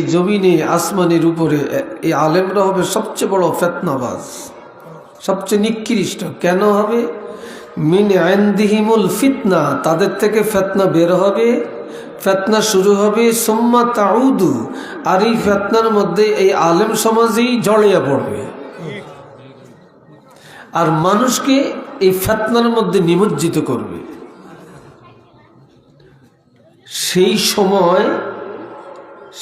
এই জমিনে আসমানের উপরে এই আলেমরা হবে সবচেয়ে বড় ফিতনাবাজ, সবচেয়ে নিকৃষ্ট। কেন হবে? মিন ইনদিহিমুল ফিতনা, তাদের থেকে ফিতনা বের হবে, ফিতনা শুরু হবে। সুম্মা তাউদু, আর এই ফিতনার মধ্যে এই আলেম সমাজেই জড়িয়ে পড়বে আর মানুষকে এই ফিতনার মধ্যে নিমজ্জিত করবে। সেই সময়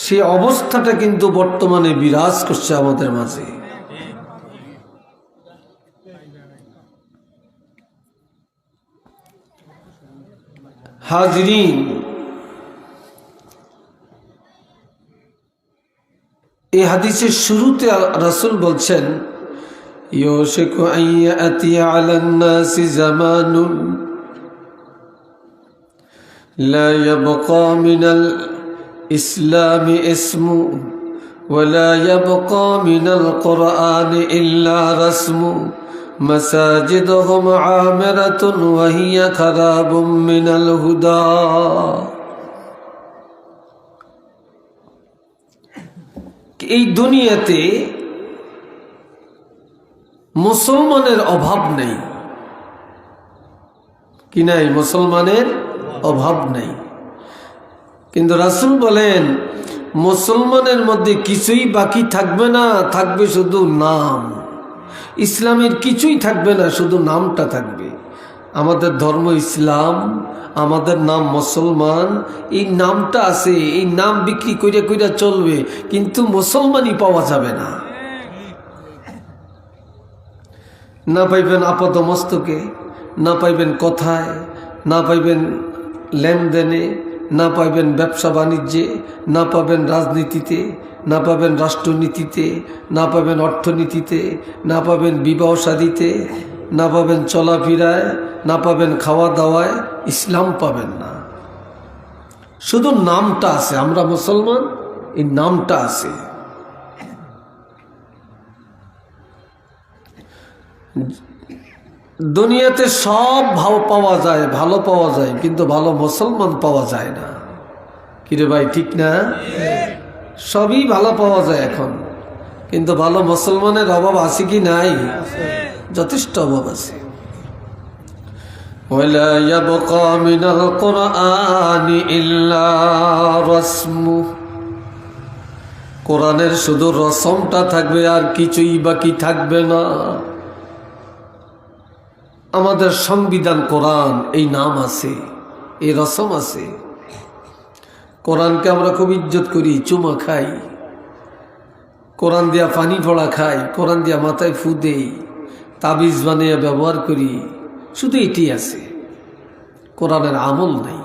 সে অবস্থাটা কিন্তু বর্তমানে বিরাজ করছে আমাদের মাঝে। হাজরিন, এই হাদিসের শুরুতে রাসূল বলছেন, ইউশিকু আন ইয়াতি আলান নাসি জামানুন লা ইয়াবকা মিনাল ইসলামি ইসমু ওয়ালা ইয়াবকা মিনাল কুরআনি ইল্লা রাসমু মাসাজিদুহুম আমিরাতুন ওয়া হিয়া খারাবুম মিনাল হুদা। এই দুনিয়াতে মুসলমানের অভাব নেই, কি নাই? মুসলমানের অভাব নেই। কিন্তু রাসূল বলেন মুসলমানের মধ্যে কিছুই বাকি থাকবে না, থাকবে শুধু নাম। ইসলামের কিছুই থাকবে না, শুধু নামটা থাকবে। আমাদের ধর্ম ইসলাম, আমাদের নাম মুসলমান, এই নামটা আছে, এই নাম বিক্রি কইরা কইরা চলবে, কিন্তু মুসলমানই পাওয়া যাবে না। না পাইবেন আপাত মস্তকে, না পাইবেন কথায়, না পাইবেন লেনদেনে, না পাইবেন ব্যবসা বাণিজ্যে, না পাবেন রাজনীতিতে, না পাবেন রাষ্ট্রনীতিতে, না পাবেন অর্থনীতিতে, না পাবেন বিবাহ শাদীতে, না পাবেন চলাফেরায়, না পাবেন খাওয়া দাওয়ায়। ইসলাম পাবেন না, শুধু নামটা আছে। আমরা মুসলমান, এই নামটা আছে। দুনিয়াতে সব ভালো পাওয়া যায়, ভালো পাওয়া যায়, কিন্তু ভালো মুসলমান পাওয়া যায় না। কিরে ভাই, ঠিক না? সবই ভালো পাওয়া যায় এখন, কিন্তু ভালো মুসলমানের অভাব আছে কি নাই? যথেষ্ট অভাব আছে। ওয়ালা ইয়াবকা মিনাল কুরআনি ইল্লা রাসমু, কোরআনের শুধু রসমটা থাকবে, আর কিছুই বাকি থাকবে না। আমাদের সংবিধান কোরআন, এই নাম আছে, এই রসম আছে। কোরআনকে আমরা খুব ইজ্জত করি, চুমা খাই, কোরআন দিয়া পানি পড়া খাই, কোরআন দিয়া মাথায় ফু দেই, তাবিজ বানিয়ে ব্যবহার করি, শুধু এটি আছে, কোরআনের আমল নাই।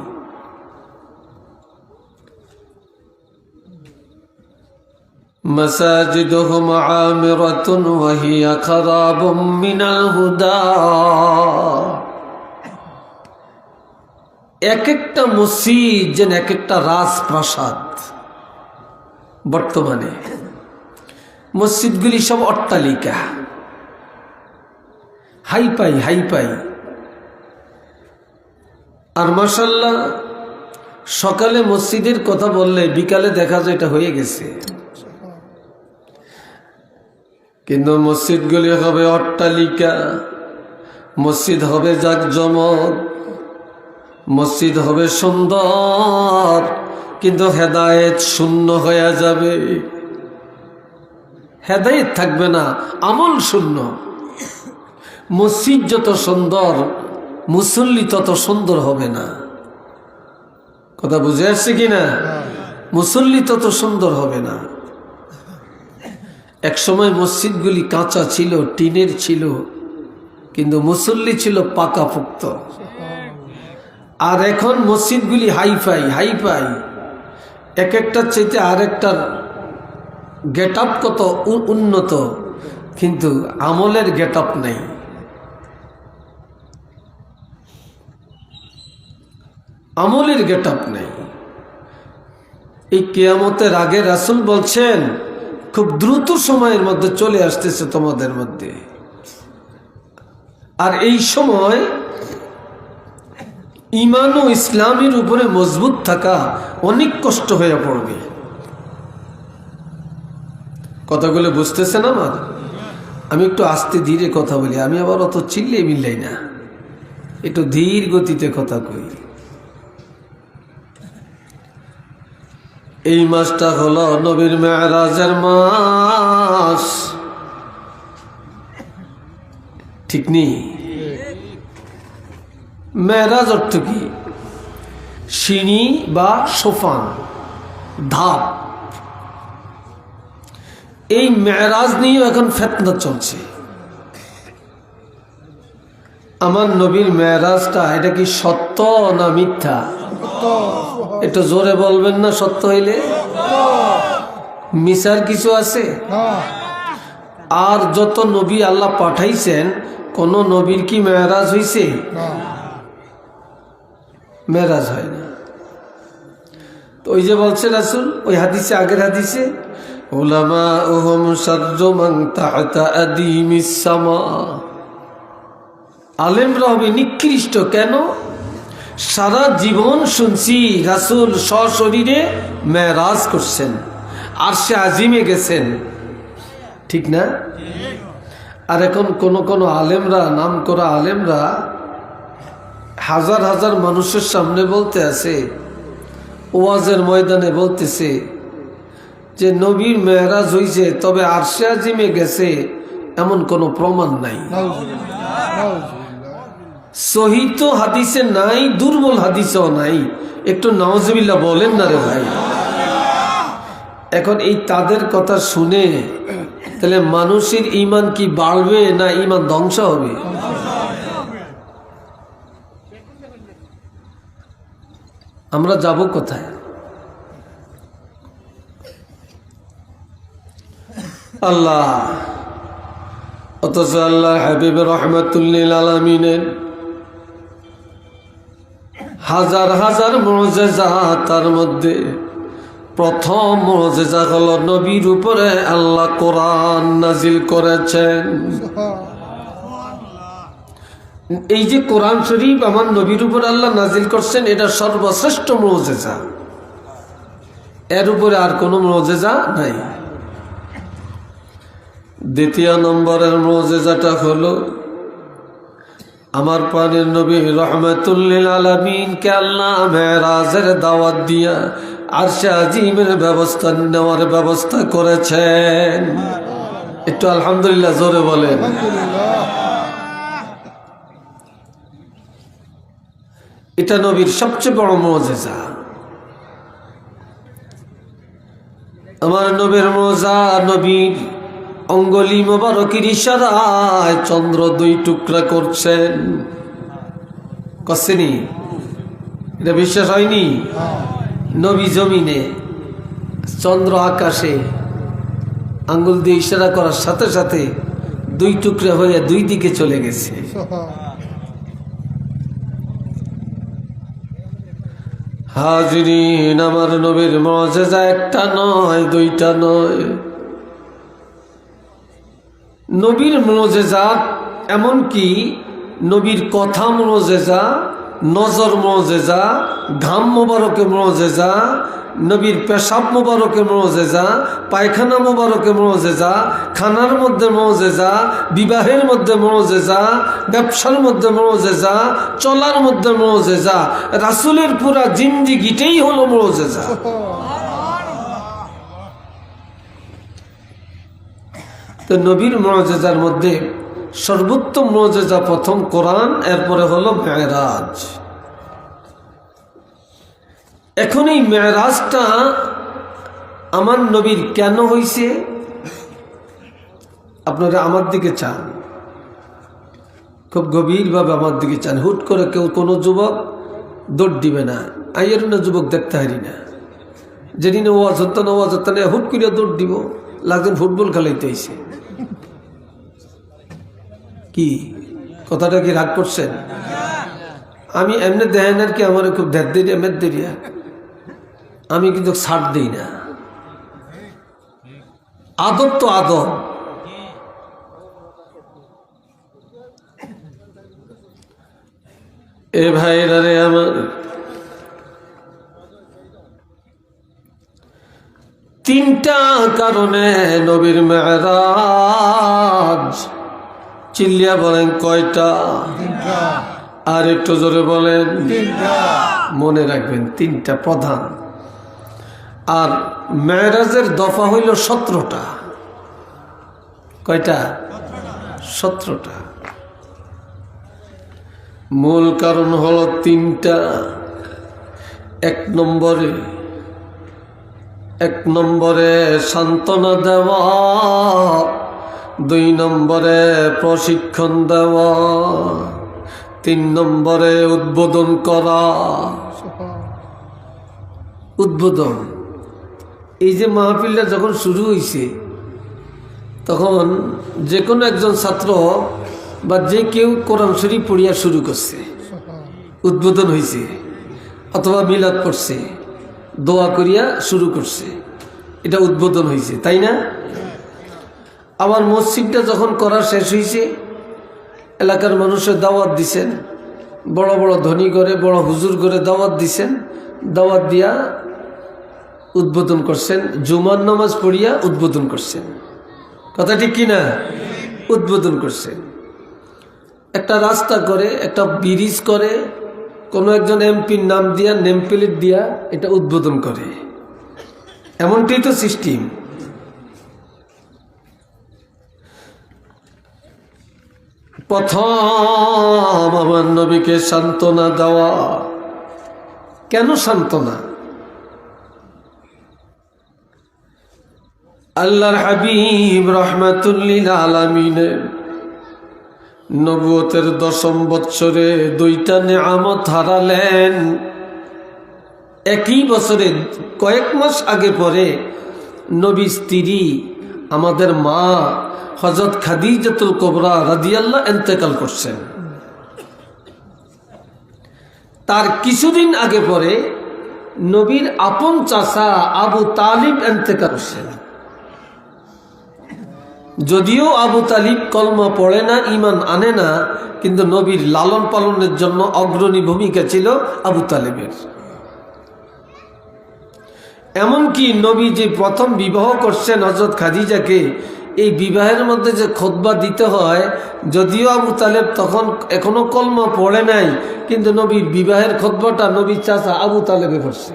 মাসাজিদুহুম আমিরাতুন ওয়া হিয়া খারাবুম মিনাল হুদা। এক একটা মসজিদ যেন এক একটা রাজপ্রাসাদ। বর্তমানে মসজিদগুলি সব অট্টালিকা, হাইপাই হাইপাই। আর মাশাআল্লাহ, সকালে মসজিদের কথা বললে বিকালে দেখা যায় এটা হয়ে গেছে। কিন্তু মসজিদগুলি হবে অট্টালিকা, মসজিদ হবে জাকজমক, মসজিদ হবে সুন্দর, কিন্তু হেদায়েত শূন্য হয়ে যাবে। হেদায়েত থাকবে না, আমল শূন্য। মসজিদ যত সুন্দর, মুসল্লি তত সুন্দর হবে না। কথা বুঝে আসছে কিনা? মুসল্লি তত সুন্দর হবে না। এক সময় মসজিদগুলি কাঁচা ছিল, টিনের ছিল, কিন্তু মুসল্লি ছিল পাকাপোক্ত। আর এখন মসজিদগুলি হাইফাই হাইফাই, এক একটার চাইতে আরেকটার গেট আপ কত উন্নত, কিন্তু আমলের গেট আপ নেই। আমলের গেট আপ নেই। এই কিয়ামতের আগে রাসূল বলছেন খুব দ্রুত সময়ের মধ্যে চলে আসতেছে তোমাদের মধ্যে। আর এই সময় ঈমান ও ইসলামের উপরে মজবুত থাকা অনেক কষ্ট হয়ে পড়বে। কথাগুলো বুঝতেছেন আমার? আমি একটু আস্তে ধীরে কথা বলি, আমি আবার অত চিল্লে মিল্লাই না, একটু ধীর গতিতে কথা কই। এই মাসটা হলো নবীর মেরাজের মাস, ঠিক নেই? মেরাজ অর্থ কি? সিঁড়ি বা সোফান, ধাপ। এই মেরাজ নিয়েও এখন ফিতনা চলছে। আমার নবীর মেরাজটা এটা কি সত্য না মিথ্যা? একটু জোরে বলবেন না সত্য হইলে? মিছার কিছু আছে? আর যত নবী আল্লাহ পাঠাইছেন, কোন নবীর কি মেরাজ হইছে? মেরাজ হয় না। তো ওই যে বলছে রাসূল, ওই হাদিসে, আগের হাদিসে, উলামাউহুম শাররু মান তাহতা আদিমিস সামা, আলেমরা হবে নিকৃষ্ট। কেন? সারা জীবন শুনছি রাসূল সশরীরে মেরাজ করছেন, আরশে আজিমে গেছেন, ঠিক না? আর এখন কোন আলেমরা, নাম করা আলেমরা হাজার হাজার মানুষের সামনে বলতে আছে, ওয়াজের ময়দানে বলতেছে যে নবীর মেরাজ হইছে, তবে আরশে আজিমে গেছে এমন কোনো প্রমাণ নাই। সহি তো হাদিসে নাই, দুর্বল হাদিসেও নাই। একটু নাউজুবিল্লাহ বলেন না রে ভাই। এখন এই তাদের কথা শুনে তাহলে মানুষের ঈমান কি বাড়বে না ঈমান ধ্বংস হবে? আমরা যাব কোথায়? আল্লাহ, অথচ আল্লাহ হাবিব রাহমাতুল লিল আলামিনের হাজার হাজার মুআজিজা, তার মধ্যে প্রথম মুআজিজা হলো নবীর উপরে আল্লাহ কোরআন নাজিল করেছেন। এই যে কোরআন শরীফ আমার নবীর উপর আল্লাহ নাজিল করছেন, এটা সর্বশ্রেষ্ঠ মুআজিজা, এর উপরে আর কোনো মুআজিজা নাই। দ্বিতীয় নম্বরের মুআজিজাটা হলো আমার প্রাণের নবী রাহমাতুল লিল আলামিনকে আল্লাহ মেরাজের দাওয়াত দিয়া আরশে আজিমের ব্যবস্থা নেওয়ার ব্যবস্থা করেছেন। একটু আলহামদুলিল্লাহ জোরে বলেন। এটা নবীর সবচেয়ে বড় মুআজিজা। আমার নবীর মুআজিজা, নবীর অঙ্গুলি মোবারকের ইশারায় চন্দ্র 2 টুকরা করছেন। করছেনি? এটা বিশ্বাস হয়নি? নবী জমিনে, চন্দ্র আকাশে, আঙ্গুল দিয়ে ইশারা করার সাথে সাথে 2 টুকরা হয়ে 2 দিকে চলে গেছে। হাজিরিন, আমার নবীর মুআজিজা একটা নয়, 2টা নয়। নবীর মুআজিজা এমনকি নবীর কথা মুআজিজা, নজর মুআজিজা, ঘাম মোবারকে মুআজিজা, নবীর পেশাব মোবারকে মুআজিজা, পায়খানা মোবারকে মুআজিজা, খানার মধ্যে মুআজিজা, বিবাহের মধ্যে মুআজিজা, ব্যবসার মধ্যে মুআজিজা, চলার মধ্যে মুআজিজা। রাসূলের পুরা জিন্দেগিটাই হলো মুআজিজা। তো নবীর মুআজিজার মধ্যে সর্বোত্তম মুআজিজা প্রথম কোরআন, এরপরে হলো মেরাজ। এখন এই মেরাজটা আমার নবীর কেন হইছে? আপনারা আমার দিকে চান, খুব গভীরভাবে আমার দিকে চান। হুট করে কেউ কোনো যুবক দৌড় দিবে না, আইয়ের না যুবক দেখতে হারি না, যেদিন ওয়াজ হতো না, ওয়াজ হতো না, হুট করে দৌড় দিব, লাগছেন ফুটবল খেলাইতে হয়েছে। কি কথাটা কি রাগ করছেন? আমি এমনি দেখেন আর কি, আমার খুব দেরিয়া মেদ দেরিয়া, আমি কিন্তু ছাড় দিই না। আদব তো আদব। এ ভাইরা রে আমার, 3 তিনটা কারণে নবীর মেরাজ। চিল্লিয়া বলেন কয়টা? আর একটু জোরে বলেন। মনে রাখবেন তিনটা প্রধান। আর মেরাজের দফা হইল 17টা। কয়টা? 17টা। মূল কারণ হলো তিনটা। এক নম্বরে সান্ত্বনা দেওয়া, 2 নম্বরে প্রশিক্ষণ দেওয়া, 3 নম্বরে উদ্বোধন করা। উদ্বোধন, এই যে মাহফিলটা যখন শুরু হয়েছে তখন যে কোনো একজন ছাত্র বা যে কেউ কোরআন শরীফ পড়িয়া শুরু করছে, উদ্বোধন হয়েছে, অথবা মিলাদ পড়ছে, দোয়া করিয়া শুরু করছে, এটা উদ্বোধন হয়েছে, তাই না? আবার মসজিদটা যখন করা শেষ হয়েছে, এলাকার মানুষের দাওয়াত দিছেন, বড় বড় ধনী করে, বড় হুজুর করে দাওয়াত দিছেন, দাওয়াত দিয়া উদ্বোধন করছেন, জুমার নামাজ পড়িয়া উদ্বোধন করছেন। কথা ঠিক কিনা? উদ্বোধন করছেন। একটা রাস্তা করে, একটা ব্রিজ করে, কোনো একজন এমপির নাম দিয়া, নেম প্লেট দিয়া এটা উদ্বোধন করে। এমনটাই তো সিস্টেম। প্রথম আমার নবীকে সান্ত্বনা দেওয়া। কেন সান্ত্বনা? আল্লাহর হাবিব রাহমাতুল্লিল আলামিনের নবুয়তের 10ম বৎসরে 2টা নেয়ামত হারালেন। একই বছরে কয়েক মাস আগে পরে নবী স্ত্রী আমাদের মা হযরত খাদিজাতুল কুবরা রাদিয়াল্লাহু ইন্তেকাল করছেন। তার কিছুদিন আগে পরে নবীর আপন চাচা আবু তালিব ইন্তেকাল করছেন। যদিও আবু তালিব কলমা পড়ে না, ঈমান আনে না, কিন্তু নবীর লালন পালনের জন্য অগ্রণী ভূমিকা ছিল আবু তালিবের। এমনকি নবী যে প্রথম বিবাহ করছেন হযরত খাদিজাকে, এই বিবাহের মধ্যে যে খুতবা দিতে হয়, যদিও আবু তালেব তখন এখনো কলমা পড়ে নাই, কিন্তু নবীর বিবাহের খুতবাটা নবীর চাচা আবু তালেবে পড়ছে।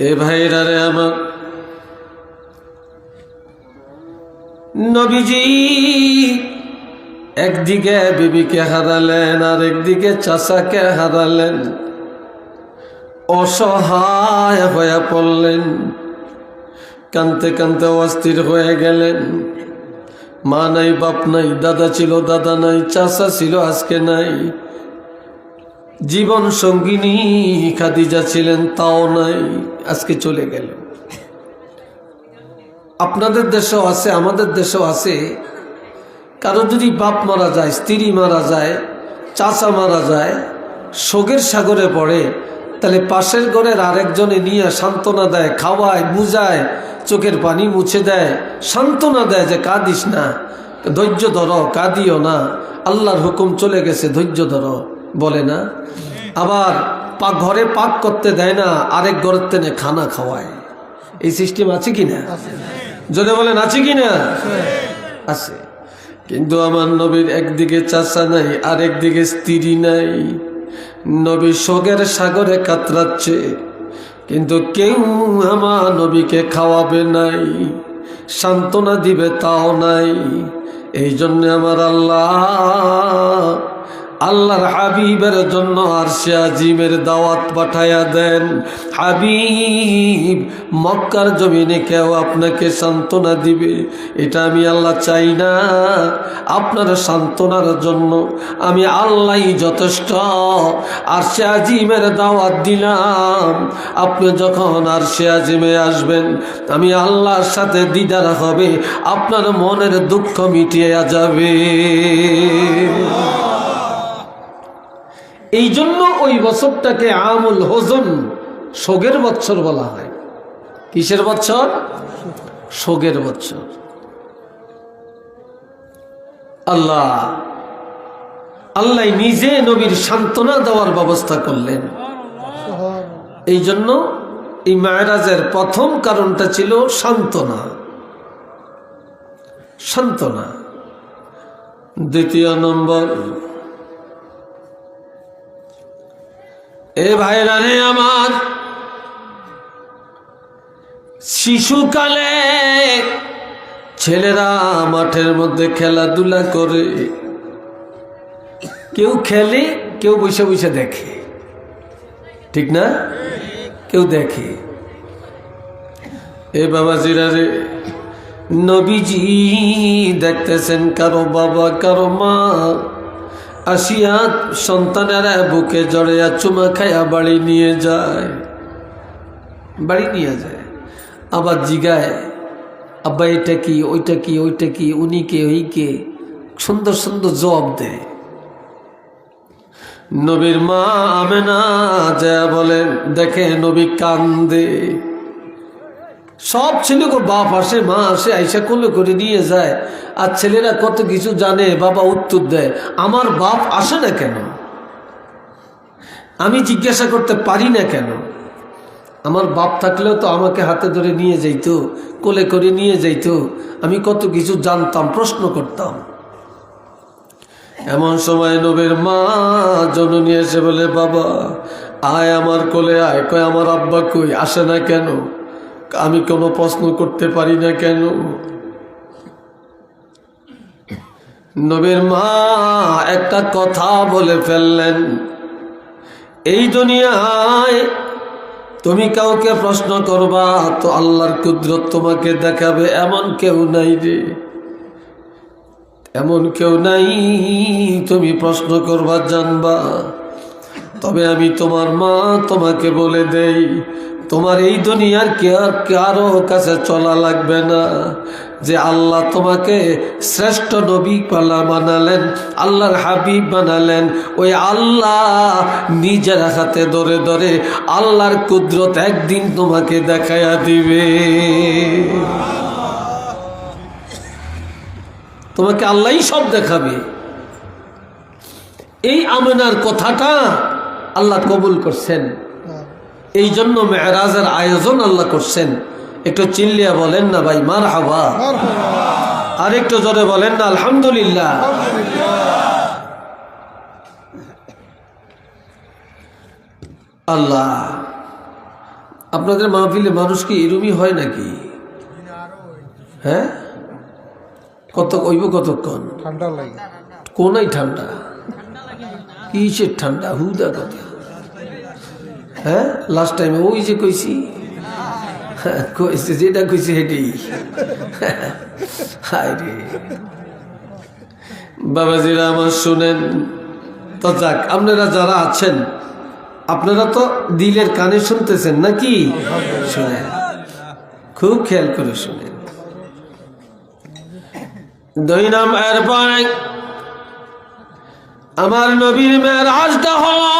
এ ভাইরা রে আমার, নবীজি একদিকে বিবিকে হারালেন, আর একদিকে চাচাকে হারালেন। অসহায় হয়ে পড়লেন, কানতে কানতে অস্থির হয়ে গেলেন। মা নাই, বাপ নাই, দাদা ছিল, দাদা নাই, চাচা ছিল, আজকে নাই। জীবন সঙ্গিনী খাদিজা ছিলেন, তাও নাই, আজকে চলে গেল। আপনাদের দেশেও আছে, আমাদের দেশেও আছে। কারো যদি বাপ মারা যায়, স্ত্রী মারা যায়, চাচা মারা যায়, শোকের সাগরে পড়ে, তাহলে পাশের ঘরের আরেকজনে নিয়ে সান্ত্বনা দেয়, খাওয়ায়, বুঝায়, চোখের পানি মুছে দেয়, সান্ত্বনা দেয় যে কাঁদিস না, ধৈর্য ধরো, কাঁদিও না, আল্লাহর হুকুম চলে গেছে, ধৈর্য ধরো, বলে না? আবার ঘরে পাক করতে দেয় না, আরেক ঘরের তেনে খানা খাওয়ায়। এই সিস্টেম আছে কিনা? যদি বলেন আছে কিনা? আছে। কিন্তু আমার নবীর একদিকে চাচা নাই, আরেকদিকে স্ত্রী নাই। নবী শোকের সাগরে কাতরাচ্ছে, কিন্তু কেউ আমার নবীকে খাওয়াবে নাই, সান্ত্বনা দিবে তাও নাই। এই জন্য আমার আল্লাহর হাবিবের জন্য আরশে আজিমের দাওয়াত পাঠায়া দেন। হাবিব, মক্কার জমিনে কেউ আপনাকে সান্ত্বনা দিবে, এটা আমি আল্লাহ চাই না। আপনার সান্ত্বনার জন্য আমি আল্লাহই যথেষ্ট। আরশে আজিমের দাওয়াত দিলাম, আপনি যখন আরশে আজিমে আসবেন, আমি আল্লাহর সাথে দিদার হবে, আপনার মনের দুঃখ মিটিয়ে যাবে। এই জন্য ওই বছরটাকে আমুল হোজন, শোকের বৎসর বলা হয়। কিসের বৎসর? শোকের বৎসর। আল্লাহ নিজে নবীর সান্ত্বনা দেওয়ার ব্যবস্থা করলেন। এই জন্য এই মেরাজের প্রথম কারণটা ছিল সান্ত্বনা। সান্ত্বনা। দ্বিতীয় নম্বর, এ ভাইরা রে আমার, শিশুকালে ছেলেরা মাঠের মধ্যে খেলাধুলা করে, কেউ খেলে, কেউ বসে বসে দেখে, ঠিক না? কেউ দেখে। এ বাবাজিরা রে, নবীজি দেখতেছেন কারো বাবা কারো মা আসিয়া সন্তানেরা বুকে জড়াইয়া চুমা খাইয়া বাড়ি নিয়ে যায়, বাড়ি নিয়ে যায়। আবার জিগায়, আব্বা এটা কি, ওইটা কি, ওইটা কি, উনি কে, ওই কে, সুন্দর সুন্দর জবাব দেয়। নবীর মা আমেনা যা বলেন, দেখে নবী কান্দে। সব ছেলেকে বাপ আসে, মা আসে, আইসা কোলে করে নিয়ে যায়। আর ছেলেরা কত কিছু জানে, বাবা উত্তর দেয়, আমার বাপ আসে না কেন, আমি জিজ্ঞাসা করতে পারি না কেন? আমার বাপ থাকলেও তো আমাকে হাতে ধরে নিয়ে যাইতো, কোলে করে নিয়ে যাইতো, আমি কত কিছু জানতাম, প্রশ্ন করতাম। এমন সময় নবীর মা জননী এসে বলে, বাবা আয় আমার কোলে আয়। কয় আমার আব্বা কই, আসে না কেন? আমি কোনো প্রশ্ন করতে পারি না কেন? নবীর মা একটা কথা বলে ফেললেন, এই দুনিয়ায় তুমি কাউকে প্রশ্ন করবা তো আল্লাহর কুদরত তোমাকে দেখাবে, এমন কেউ নাই রে, এমন কেউ নাই তুমি প্রশ্ন করবা জানবা। তবে আমি তোমার মা, তোমাকে বলে দেই, তোমার এই দুনিয়ার কারো কাছে চলা লাগবে না, যে আল্লাহ তোমাকে শ্রেষ্ঠ নবী বানালেন, আল্লাহর হাবিব বানালেন, ওই আল্লাহ নিজের হাতে ধরে ধরে আল্লাহর কুদরত একদিন তোমাকে দেখাইয়া দিবে। তোমাকে আল্লাহই সব দেখাবে। এই আমেনার কথাটা আল্লাহ কবুল করছেন, এই জন্য মেরাজের আয়োজন আল্লাহ করছেন। একটু চিল্লিয়া বলেন না ভাই মারহাবা, আর একটু জোরে বলেন না আলহামদুলিল্লাহ। আল্লাহ, আপনাদের মাহফিলে মানুষ কি এরমই হয় নাকি? হ্যাঁ, কত কইব, কতক্ষণ ঠান্ডা লাগে? কোনাই ঠান্ডা, কিসের ঠান্ডা, হুদা কথা। হ্যাঁ, লাস্ট টাইমে ওই যে কইছি, কইছে যেটা কইছি হেঁটেই। হায় রে বাবাজিরা আমার, শুনেন তো। যাক, আপনারা যারা আছেন, আপনারা তো দিলের কানে শুনতেছেন নাকি? শুনেন, খুব খেয়াল করে শুনেন। 2 নম্বর পয়েন্ট, আমার নবীর মেরাজটা হলো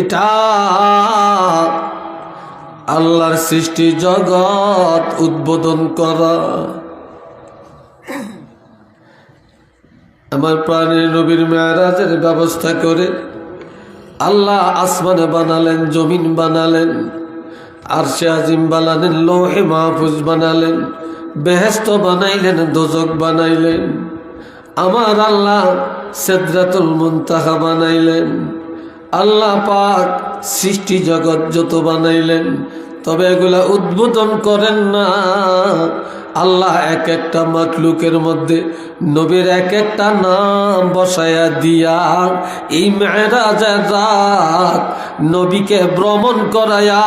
এটা আল্লাহর সৃষ্টি জগৎ উদ্বোধন করা। আমার প্রাণের নবীর মেরাজের ব্যবস্থা করে আল্লাহ আসমানে বানালেন, জমিন বানালেন, আরশে আজিম বানালেন, লৌহে মাহফুজ বানালেন, বেহেশত বানাইলেন, দোজক বানাইলেন। আমার আল্লাহ সিদরাতুল মুনতাহা বানাইলেন। আল্লাহ পাক সৃষ্টি জগৎ যত বানাইলেন, তবে এগুলা উদ্বোধন করেন না। আল্লাহ এক একটা মাখলুকের মধ্যে নবীর এক একটা নাম বসায়া দিয়া এই মেরাজের রাত নবীকে ভ্রমণ করায়া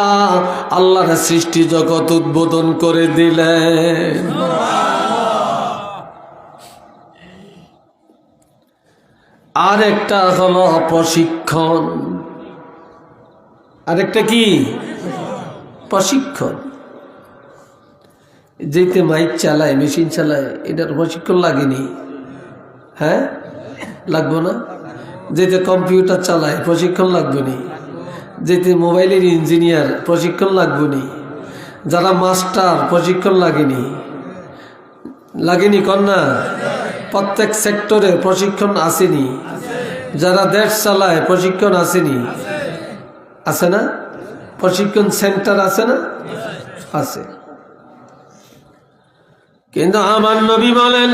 আল্লাহর সৃষ্টি জগৎ উদ্বোধন করে দিলেন। আর একটা হলো প্রশিক্ষণ। আরেকটা কি? প্রশিক্ষণ। যেতে মাইক চালায়, মেশিন চালায়, এটার প্রশিক্ষণ লাগেনি? হ্যাঁ, লাগবো না? যেতে কম্পিউটার চালায়, প্রশিক্ষণ লাগবে নি? যেতে মোবাইলের ইঞ্জিনিয়ার, প্রশিক্ষণ লাগবে নি? যারা মাস্টার, প্রশিক্ষণ লাগেনি? লাগেনি কন্যা? প্রত্যেক সেক্টরে প্রশিক্ষণ আসেনি? যারা দেশ চালায়, প্রশিক্ষণ আসেনি? আছে না? প্রশিক্ষণ সেন্টার আছে না? আছে। কিন্তু আমার নবী বলেন,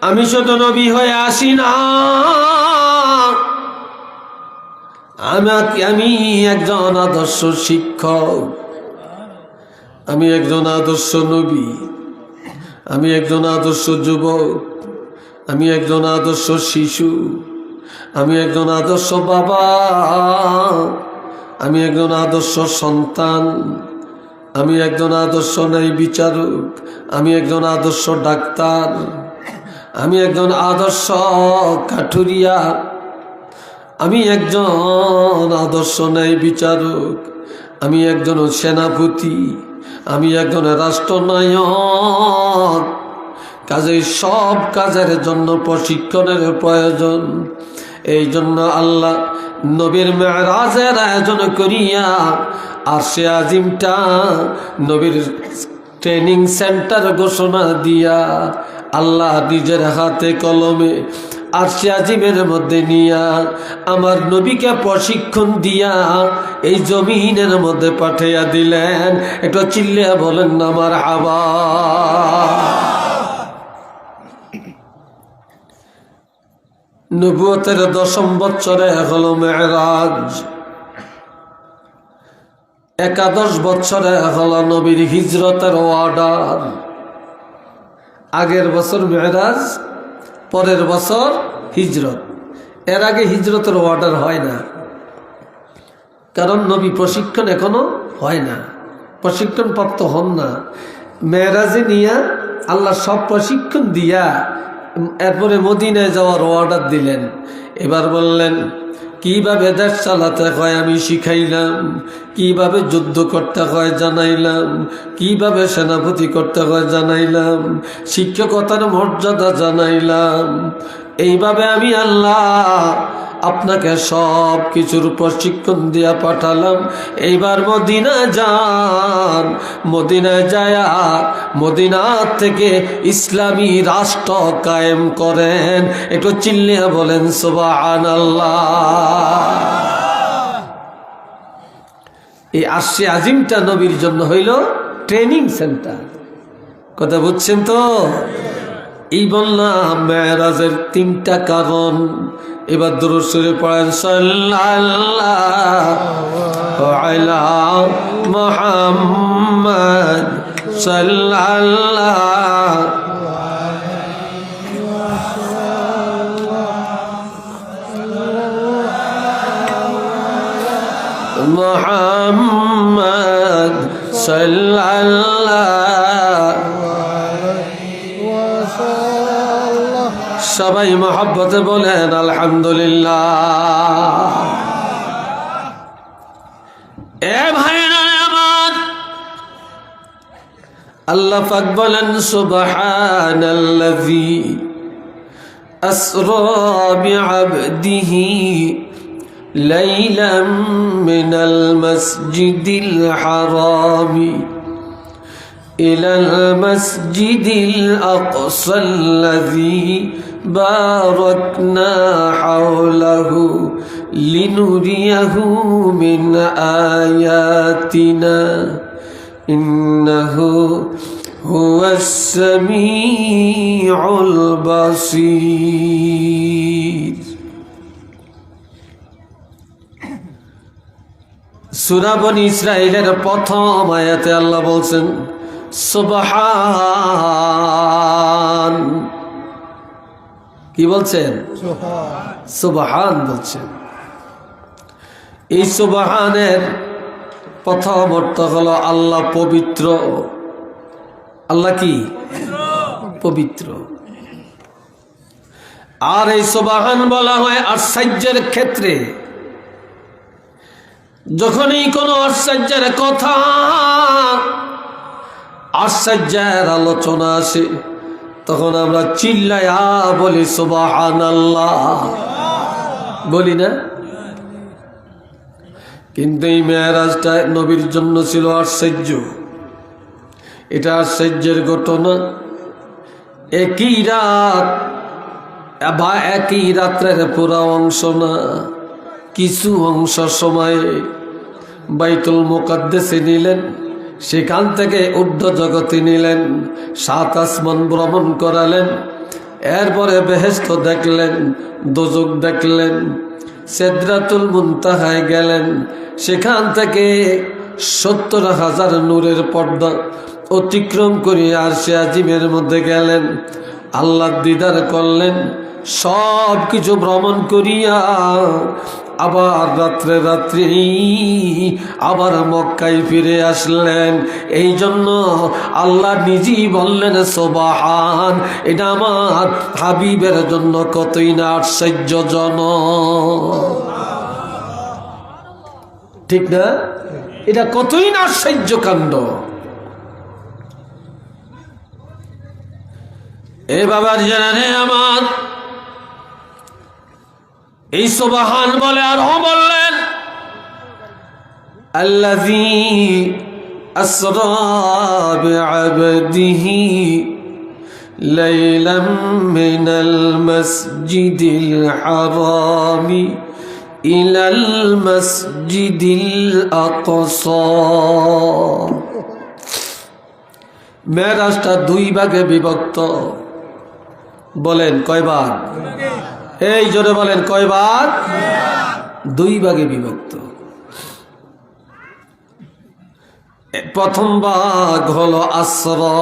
আমি শুধু নবী হয়ে আসি না, আমি একজন আদর্শ শিক্ষক, আমি একজন আদর্শ নবী, আমি একজন আদর্শ যুবক, আমি একজন আদর্শ শিশু, আমি একজন আদর্শ বাবা, আমি একজন আদর্শ সন্তান, আমি একজন আদর্শ ন্যায় বিচারক, আমি একজন আদর্শ ডাক্তার, আমি একজন আদর্শ কাঠুরিয়া, আমি একজন আদর্শ ন্যায় বিচারক, আমি একজন সেনাপতি, আমি একজন রাষ্ট্রনায়ক। কাজেই সব কাজের জন্য প্রশিক্ষণের প্রয়োজন। এই জন্য আল্লাহ নবীর মেরাজের আয়োজন করিয়া আরশে আজিমটা নবীর ট্রেনিং সেন্টার ঘোষণা দিয়া আল্লাহ নিজের হাতে কলমে আরশে আজিমের মধ্যে নিয়া আমার নবীকে প্রশিক্ষণ দিয়া এই জমিনের মধ্যে পাঠাইয়া দিলেন। একটু চিল্লিয়া বলেন না মারহাবা। নবুয়তের 10ম বছরে হলো মেরাজ, 11 বছরে হলো নবীর হিজরতের অর্ডার। আগের বছর মেরাজ, পরের বছর হিজরত। এর আগে হিজরতের অর্ডার হয় না, কারণ নবী প্রশিক্ষণ এখনো হয় না, প্রশিক্ষণ প্রাপ্ত হন না। মেরাজে নিয়া আল্লাহ সব প্রশিক্ষণ দিয়া এরপরে মদিনায় যাওয়ার অর্ডার দিলেন। এবার বললেন কিভাবে দেশ চালাতে হয় আমি শিখাইলাম, কিভাবে যুদ্ধ করতে হয় জানাইলাম, কিভাবে সেনাপতি করতে হয় জানাইলাম, শিক্ষকতার মর্যাদা জানাইলাম। এইভাবে আমি আল্লাহ আপনাকে সব কিছুর প্রশিক্ষণ দিয়া পাঠালাম। এইবার মদিনা যান, মদিনায় যায়া মদিনা থেকে ইসলামী রাষ্ট্র কায়েম করেন। একটু চিল্লিয়া বলেন সুবহানাল্লাহ। এই আরশে আজিমটা নবীর জন্য হইল ট্রেনিং সেন্টার। কথা বুঝছেন তো? এই বললাম মেরাজের 3টা কারণ। এবার দুরূদ শরীফ পড়েন, সাল্লাল্লাহু আলা মুহাম্মদ সাল্লাল্লাহু মুহাম্মদ সাল্লাল্লাহু। সবাই মহব্বতে বলেন আলহামদুলিল্লাহ। এ ভাইরা আমার, আল্লাহ পাক বলেন সুবহানাল্লাযী আসরা বিআবদিহি লাইলাম মিনাল মাসজিদিল হারামি ইলাল মাসজিদিল আকসাল্লাযী বারাকনা হাওলাহু লিনুরিয়াহু মিন আয়াতিনা ইন্নাহু হুয়াস সামিউল বাসীর। সূরা বনী ইসরাঈলের প্রথম আয়াতে আল্লাহ বলছেন সুবহান। কি বলছেন? সুবহান বলছেন। এই সুবহানের প্রথম অর্থ হলো আল্লাহ পবিত্র। আল্লাহ কি? পবিত্র। আর এই সুবহান বলা হয় আশ্চর্যের ক্ষেত্রে। যখনই কোনো আশ্চর্যের কথা, আশ্চর্যের আলোচনা আসে, তখন আমরা চিল্লায়া বলি সুবহানাল্লাহ, বলি না? কিন্তু এই মেরাজটা নবীর জন্য ছিল আশ্চর্য। এটা আশ্চর্যের ঘটনা। একই রাত বা একই রাত্রের পুরা অংশ না, কিছু অংশ সময়ে বাইতুল মুকাদ্দাসে নিলেন, সেখান থেকে ঊর্ধ্ব জগতে নিলেন, 7 আসমান ভ্রমণ করালেন। এরপরে বেহেশত দেখলেন, দোজখ দেখলেন, সিদরাতুল মুনতাহায় গেলেন। সেখান থেকে 70,000 নূরের পর্দা অতিক্রম করে আরশে আজিমের মধ্যে গেলেন, আল্লাহর দিদার করলেন। সব কিছু ভ্রমণ করিয়া আবার রাত্রে রাত্রি আবার মক্কায় ফিরে আসলেন। এই জন্য আল্লাহ নিজেই বললেন সুবহান, এটা আমার হাবিবের জন্য কতই না আশ্চর্যজনক। ঠিক না? এটা কতই না আশ্চর্য কাণ্ড। এ বাবার জানে আমার, এই সুবহান বলে আর বললেন আল্লাযী আসরা বিআবদিহি লাইলাম মিনাল মাসজিদিল হারামি ইলাল মাসজিদিল আকসা। মেরাজটা 2 ভাগে বিভক্ত। বলেন কয় ভাগ? এই জোরে বলেন কয় ভাগ? 2 ভাগে বিভক্ত। প্রথম ভাগ হলো আসরা।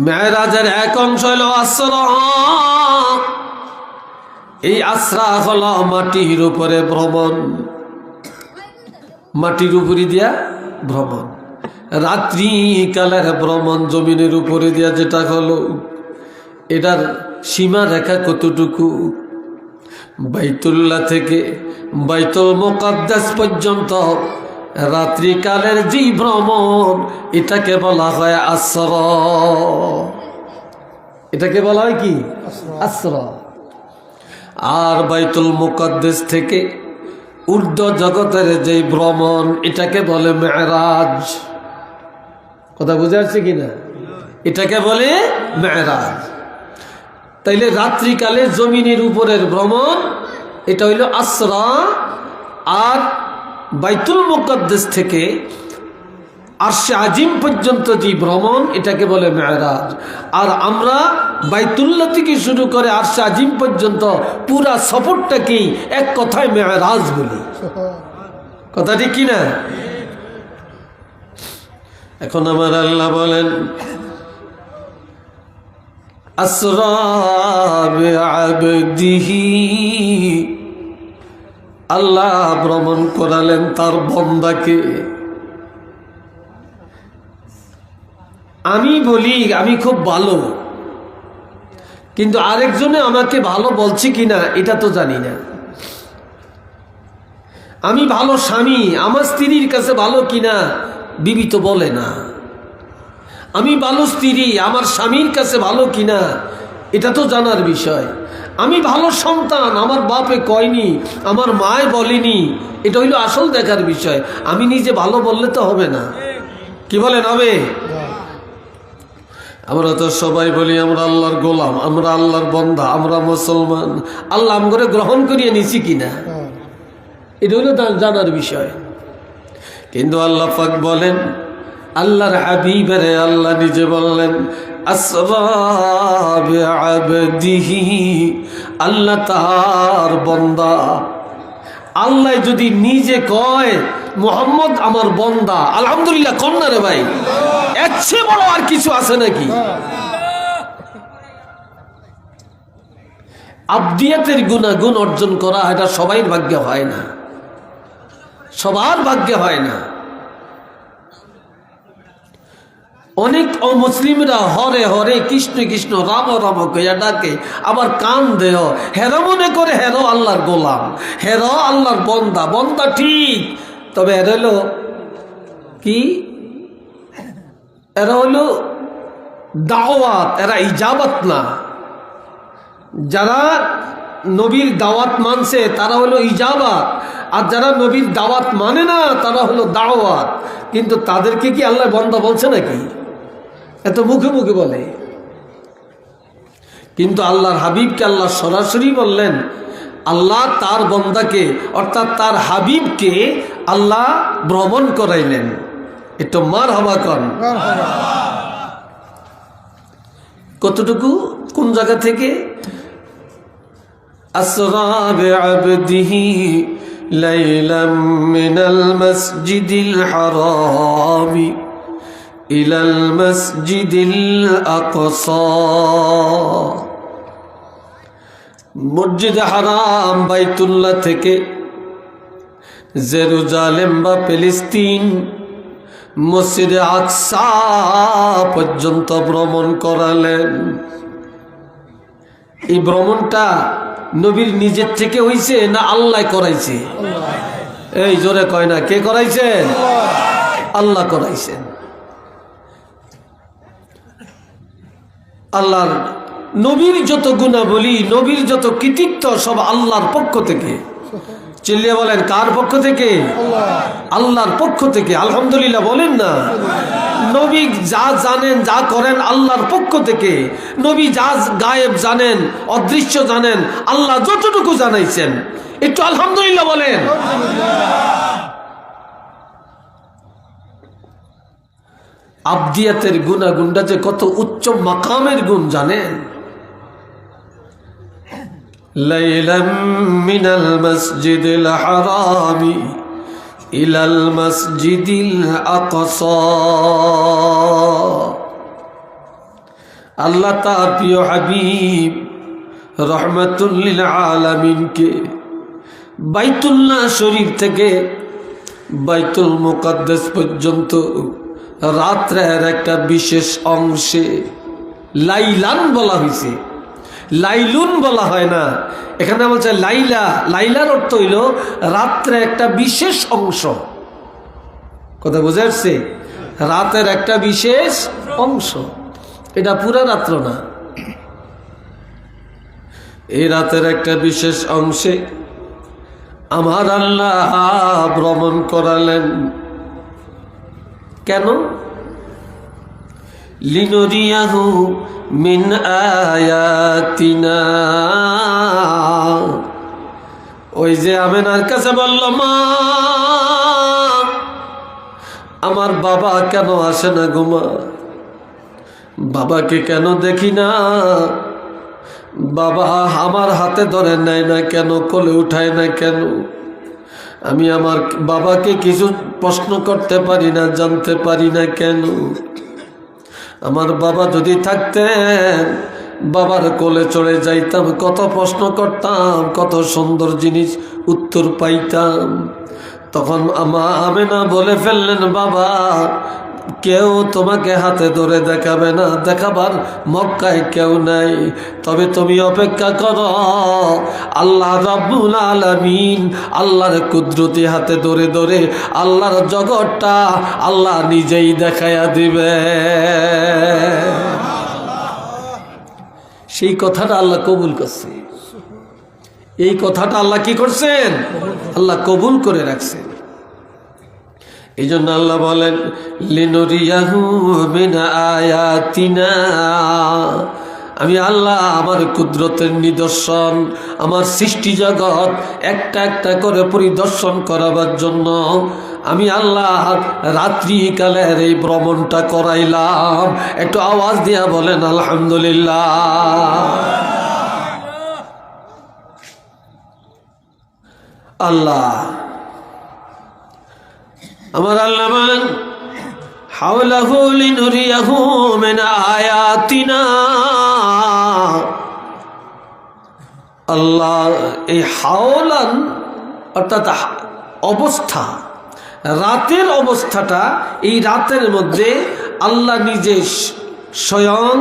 মেরাজের এক অংশ হলো আসরা। এই আসরা হলো মাটির উপরে ভ্রমণ, মাটির উপরে দিয়া ভ্রমণ। রাত্রি কালের ভ্রমণ জমিনের উপরে দিয়া যেটা হলো, এটার সীমা রেখা কতটুকু? বাইতুল্লাহ থেকে বাইতুল মুকাদ্দাস পর্যন্ত রাত্রিকালের যে ভ্রমণ, এটাকে বলা হয় আসরা। এটাকে বলা হয় কি? আসরা। আর বাইতুল মুকাদ্দাস থেকে ঊর্ধ্ব জগতের যে ভ্রমণ, এটাকে বলে মেরাজ। কথা বুঝে আসছে কিনা? এটাকে বলে মেরাজ। তাইলে রাত্রিকালে জমিনের উপরের ভ্রমণ এটা হইল আসরা। আর বাইতুল মুকাদ্দাস থেকে আরশে আজিম পর্যন্ত যে ভ্রমণ, এটাকে বলে মেরাজ। আর আমরা বাইতুল্লাহ থেকে শুরু করে আরশে আজিম পর্যন্ত পুরা সফরটাকেই এক কথায় মেরাজ বলি। কথা ঠিক কিনা? এখন আমার আল্লাহ বলেন আসরা বিআবদিহি, আল্লাহ ভ্রমণ করালেন তার বান্দাকে। আমি বলি আমি খুব ভালো, কিন্তু আরেকজনে আমাকে ভালো বলছে কিনা এটা তো জানি না। আমি ভালো স্বামী, আমার স্ত্রীর কাছে ভালো কিনা বিবি তো বলে না। আমি ভালো স্ত্রী, আমার স্বামীর কাছে ভালো কিনা এটা তো জানার বিষয়। আমি ভালো সন্তান, আমার বাপে কয়নি, আমার মায় বলেনি, এটা হইল আসল দেখার বিষয়। আমি নিজে ভালো বললে তো হবে না। কি বলেন হবে? আমরা তো সবাই বলি আমরা আল্লাহর গোলাম, আমরা আল্লাহর বান্দা, আমরা মুসলমান। আল্লাহ আমগরে গ্রহণ করিয়ে নিছি কিনা এটা হইল জানার বিষয়। কিন্তু আল্লাহ পাক বলেন, আল্লাহর হাবিবের আল্লাহ নিজে বললেন আসরা বিআবদিহি, আল্লাহ তার বান্দা। আল্লাহ যদি নিজে কয় মুহাম্মদ আমার বান্দা, আলহামদুলিল্লাহ কোন না রে ভাই? এর চেয়ে বড় আর কিছু আছে নাকি? আবদিয়াতের গুণাগুণ অর্জন করা এটা সবাই ভাগ্যে হয় না, সবার ভাগ্যে হয় না। অনেক অমুসলিমরা হরে হরে কৃষ্ণ কৃষ্ণ রাম রাম কইয়া ডাকে, আবার কান দেহ হেরো মনে করে হেরো আল্লাহর গোলাম, হেরো আল্লাহর বন্দা। বন্দা ঠিক, তবে এরা হলো কি? এরা হলো দাওয়াত, এরা ইজাবাত না। যারা নবীর দাওয়াত মানছে তারা হলো ইজাবাত, আর যারা নবীর দাওয়াত মানে না তারা হলো দাওয়াত। কিন্তু তাদেরকে কি আল্লাহ বন্দা বলছে নাকি? এত মুখে মুখে বলে। কিন্তু আল্লাহর হাবিবকে আল্লাহ সরাসরি বললেন আল্লাহ তার বন্দাকে অর্থাৎ তার হাবিবকে আল্লাহ ভ্রমণ করাইলেন। একটু মারহাবা কর। কতটুকু কোন জায়গা থেকে? আসরা বিআবদিহি লাইলাম মিনাল মাসজিদিল হারামি ইলাল মাসজিদিল আকসা। মসজিদ হারাম বাইতুল্লাহ থেকে জেরুজালেম বা ফিলিস্তিন মসজিদে আকসা পর্যন্ত ভ্রমণ করালেন। এই ভ্রমণটা নবীর নিজের থেকে হইছে না আল্লাহ করাইছে? এই জোরে কয় না, কে করাইছেন? আল্লাহ করাইছেন। আল্লাহর নবীর যত গুণাবলী, নবীর যত কৃতিত্ব সব আল্লাহর পক্ষ থেকে। চিল্লিয়ে বলেন, কার পক্ষ থেকে? আল্লাহর পক্ষ থেকে। আলহামদুলিল্লাহ বলেন না। নবী যা জানেন, যা করেন আল্লাহর পক্ষ থেকে। নবী যা গায়েব জানেন, অদৃশ্য জানেন, আল্লাহ যতটুকু জানাইছেন, একটু আলহামদুলিল্লাহ বলেন। আবদিয়াতের গুণাগুণটা যে কত উচ্চ মাকামের গুণ জানেন? লাইলাম মিনাল মাসজিদিল হারামি ইলাল মাসজিদিল আকসা। আল্লাহ তার প্রিয় হাবিব রহমাতুল লিল আলামিনকে বাইতুল্লাহ শরীফ থেকে বাইতুল মুকাদ্দাস পর্যন্ত রাত্রের একটা বিশেষ অংশে লাইলান বলা হয়েছে, লাইলুন বলা হয় না। এখানে বলছে লাইলা। লাইলার অর্থ হইল রাত্রে একটা বিশেষ অংশ। কথা বুঝে আসছে? রাতের একটা বিশেষ অংশ, এটা পুরা রাত্র না। এই রাতের একটা বিশেষ অংশে আমার আল্লাহ ভ্রমণ করালেন। কেন? লিনুরিয়াহু মিন আয়াতিনা। ওই যে আমেনার কাছে বলল, মা আমার বাবা কেন আসে না গো মা? বাবাকে কেন দেখি না? বাবা আমার হাতে ধরে নেয় না কেন? কোলে উঠায় না কেন? আমি আমার বাবাকে কিছু প্রশ্ন করতে পারি না, জানতে পারি না কেন? আমার বাবা যদি থাকতেন, বাবার কোলে চড়ে যাইতাম, কত প্রশ্ন করতাম, কত সুন্দর জিনিস উত্তর পাইতাম। তখন আমেনা বলে ফেললেন, বাবা কেউ তোমাকে হাতে ধরে দেখাবে না, দেখাবার মক্কায় কেউ নাই। তবে তুমি অপেক্ষা করো, আল্লাহ রাব্বুল আলামিন আল্লাহর কুদরতি হাতে ধরে ধরে আল্লাহর জগৎটা আল্লাহ নিজেই দেখাইয়া দিবে। সেই কথাটা আল্লাহ কবুল করছে। এই কথাটা আল্লাহ কি করছেন? আল্লাহ কবুল করে রাখছেন। এই জন্য আল্লাহ বলেন, লিনুরিয়াহু মিন আয়াতিনা। আমি আল্লাহ আমার কুদরতের নিদর্শন, আমার সৃষ্টি জগৎ একটা একটা করে পরিদর্শন করাবার জন্য আমি আল্লাহ রাত্রিকালের এই ভ্রমণটা করাইলাম। একটু আওয়াজ দিয়া বলেন আলহামদুলিল্লাহ। আল্লাহ আমার আল্লাহ বলেন, হাওলাহু লিনুরিয়াহু মিন আয়াতিনা। আল্লাহ এই হাওলান অর্থাৎ অবস্থা, রাতের অবস্থাটা, এই রাতের মধ্যে আল্লাহ নিজে স্বয়ং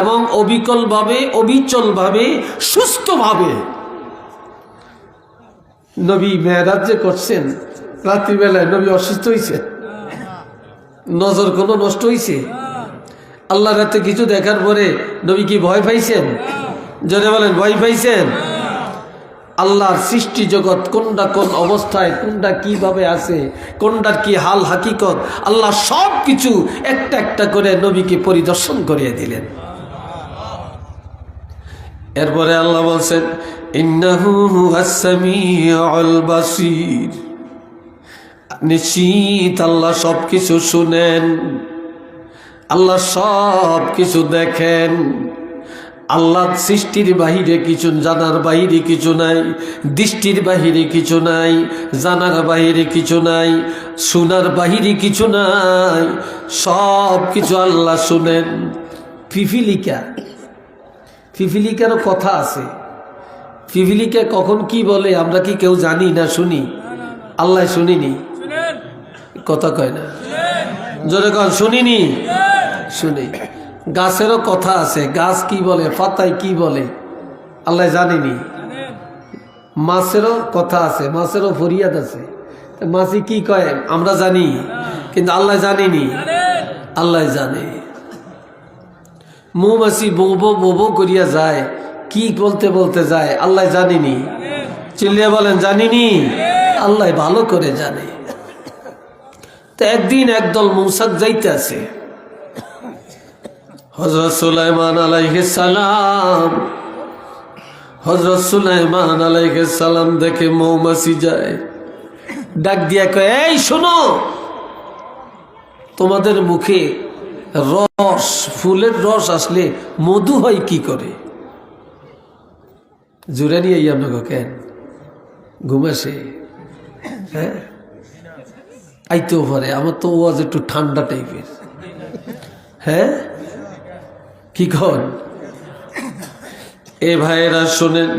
এবং অবিকলভাবে, অবিচলভাবে, সুস্থভাবে নবী মেরাজ যে করছেন। রাত্রিবেলায় নবী অসুস্থ হয়েছে? নজর কোনো নষ্ট হয়েছে? আল্লাহ রাতে কিছু দেখার পরে নবী কি ভয় পাইছেন? জোরে বলেন, ভয় পাইছেন? আল্লাহর সৃষ্টি জগৎ কোনটা কোন অবস্থায়, কোনটা কিভাবে আছে, কোনটার কি হাল হাকিকত, আল্লাহ সব কিছু একটা একটা করে নবীকে পরিদর্শন করিয়ে দিলেন। এরপরে আল্লাহ বলছেন, ইন্নাহু হুয়াস সামিউল বাসীর। নিশ্চিত আল্লাহ সব কিছু শুনেন, আল্লাহ সব কিছু দেখেন। আল্লাহ সৃষ্টির বাহিরে কিছু, জানার বাহিরে কিছু নাই, দৃষ্টির বাহিরে কিছু নাই, জানার বাহিরে কিছু নাই, শোনার বাহিরে কিছু নাই, সব কিছু আল্লাহ শুনেন। পিপিলিকা, পিপিলিকারও কথা আছে। পিপিলিকা কখন কি বলে আমরা কি কেউ জানি না শুনি? আল্লাহ শুনিনি, কথা কয় না, জোরে কন শুনিনি, শুনি। গাছেরও কথা আছে, গাছ কি বলে, পাতায় কি বলে আল্লাহ জানেনি। মাছেরও কথা আছে, মাছেরও ফরিয়াদ আছে, মাছি কি কয় আমরা জানি, কিন্তু আল্লাহ জানেনি, আল্লাহ জানে। মৌমাছি বোবো বোবো করিয়া যায়, কি বলতে বলতে যায় আল্লাহ জানেনি। চিল্লিয়া বলেন জানিনি, আল্লাহ ভালো করে জানে। তো একদিন একদল মৌসাক যাইতে আছে, হযরত সুলাইমান আলাইহিস সালাম, হযরত সুলাইমান আলাইহিস সালাম দেখে মৌমাছি যায়, ডাক দিয়া কয়, এই শোনো, তোমাদের মুখে রস, ফুলের রস আসলে মধু হয় কি করে? জুড়ে নিয়ে আপনাকে কেন ঘুমাসে? হ্যাঁ আইতেও পারে, আমার তো ওয়াজ একটু ঠান্ডা টাইপের। হ্যাঁ কি কন এ ভাইরা শোনেন,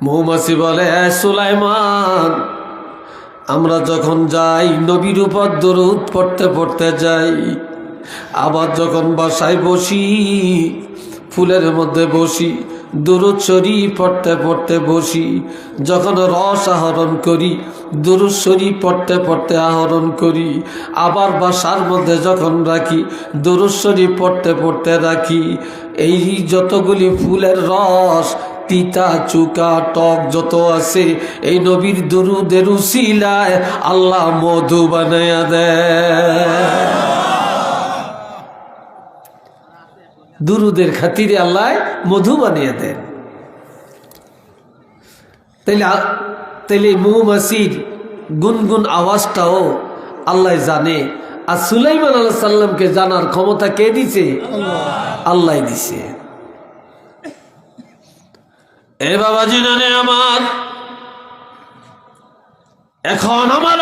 মৌমাছি বলে, সুলাইমান, আমরা যখন যাই নবীর উপর দরুদ পড়তে পড়তে যাই, আবার যখন বাসায় বসি, ফুলের মধ্যে বসি, দুরূদ শরীফ পড়তে পড়তে বসি, যখন রস আহরণ করি, দুরূদ শরীফ পড়তে পড়তে আহরণ করি, আবার বাসার মধ্যে যখন রাখি, দুরূদ শরীফ পড়তে পড়তে রাখি। এই যতগুলি ফুলের রস, তিতা চুকা টক যত আছে, এই নবীর দুরুদের উসিলায় আল্লাহ মধু বানায়া দেয়। দুরুদের খাতিরে আল্লাহ মধু বানিয়ে দেন। তাইলে মৌমাছির গুনগুন আওয়াজটাও আল্লাহ জানে। আর সুলাইমান আলাইহিস সালামকে জানার ক্ষমতা কে দিছে? আল্লাহ দিছে। এ বাবাজি জানে আমার, এখন আমার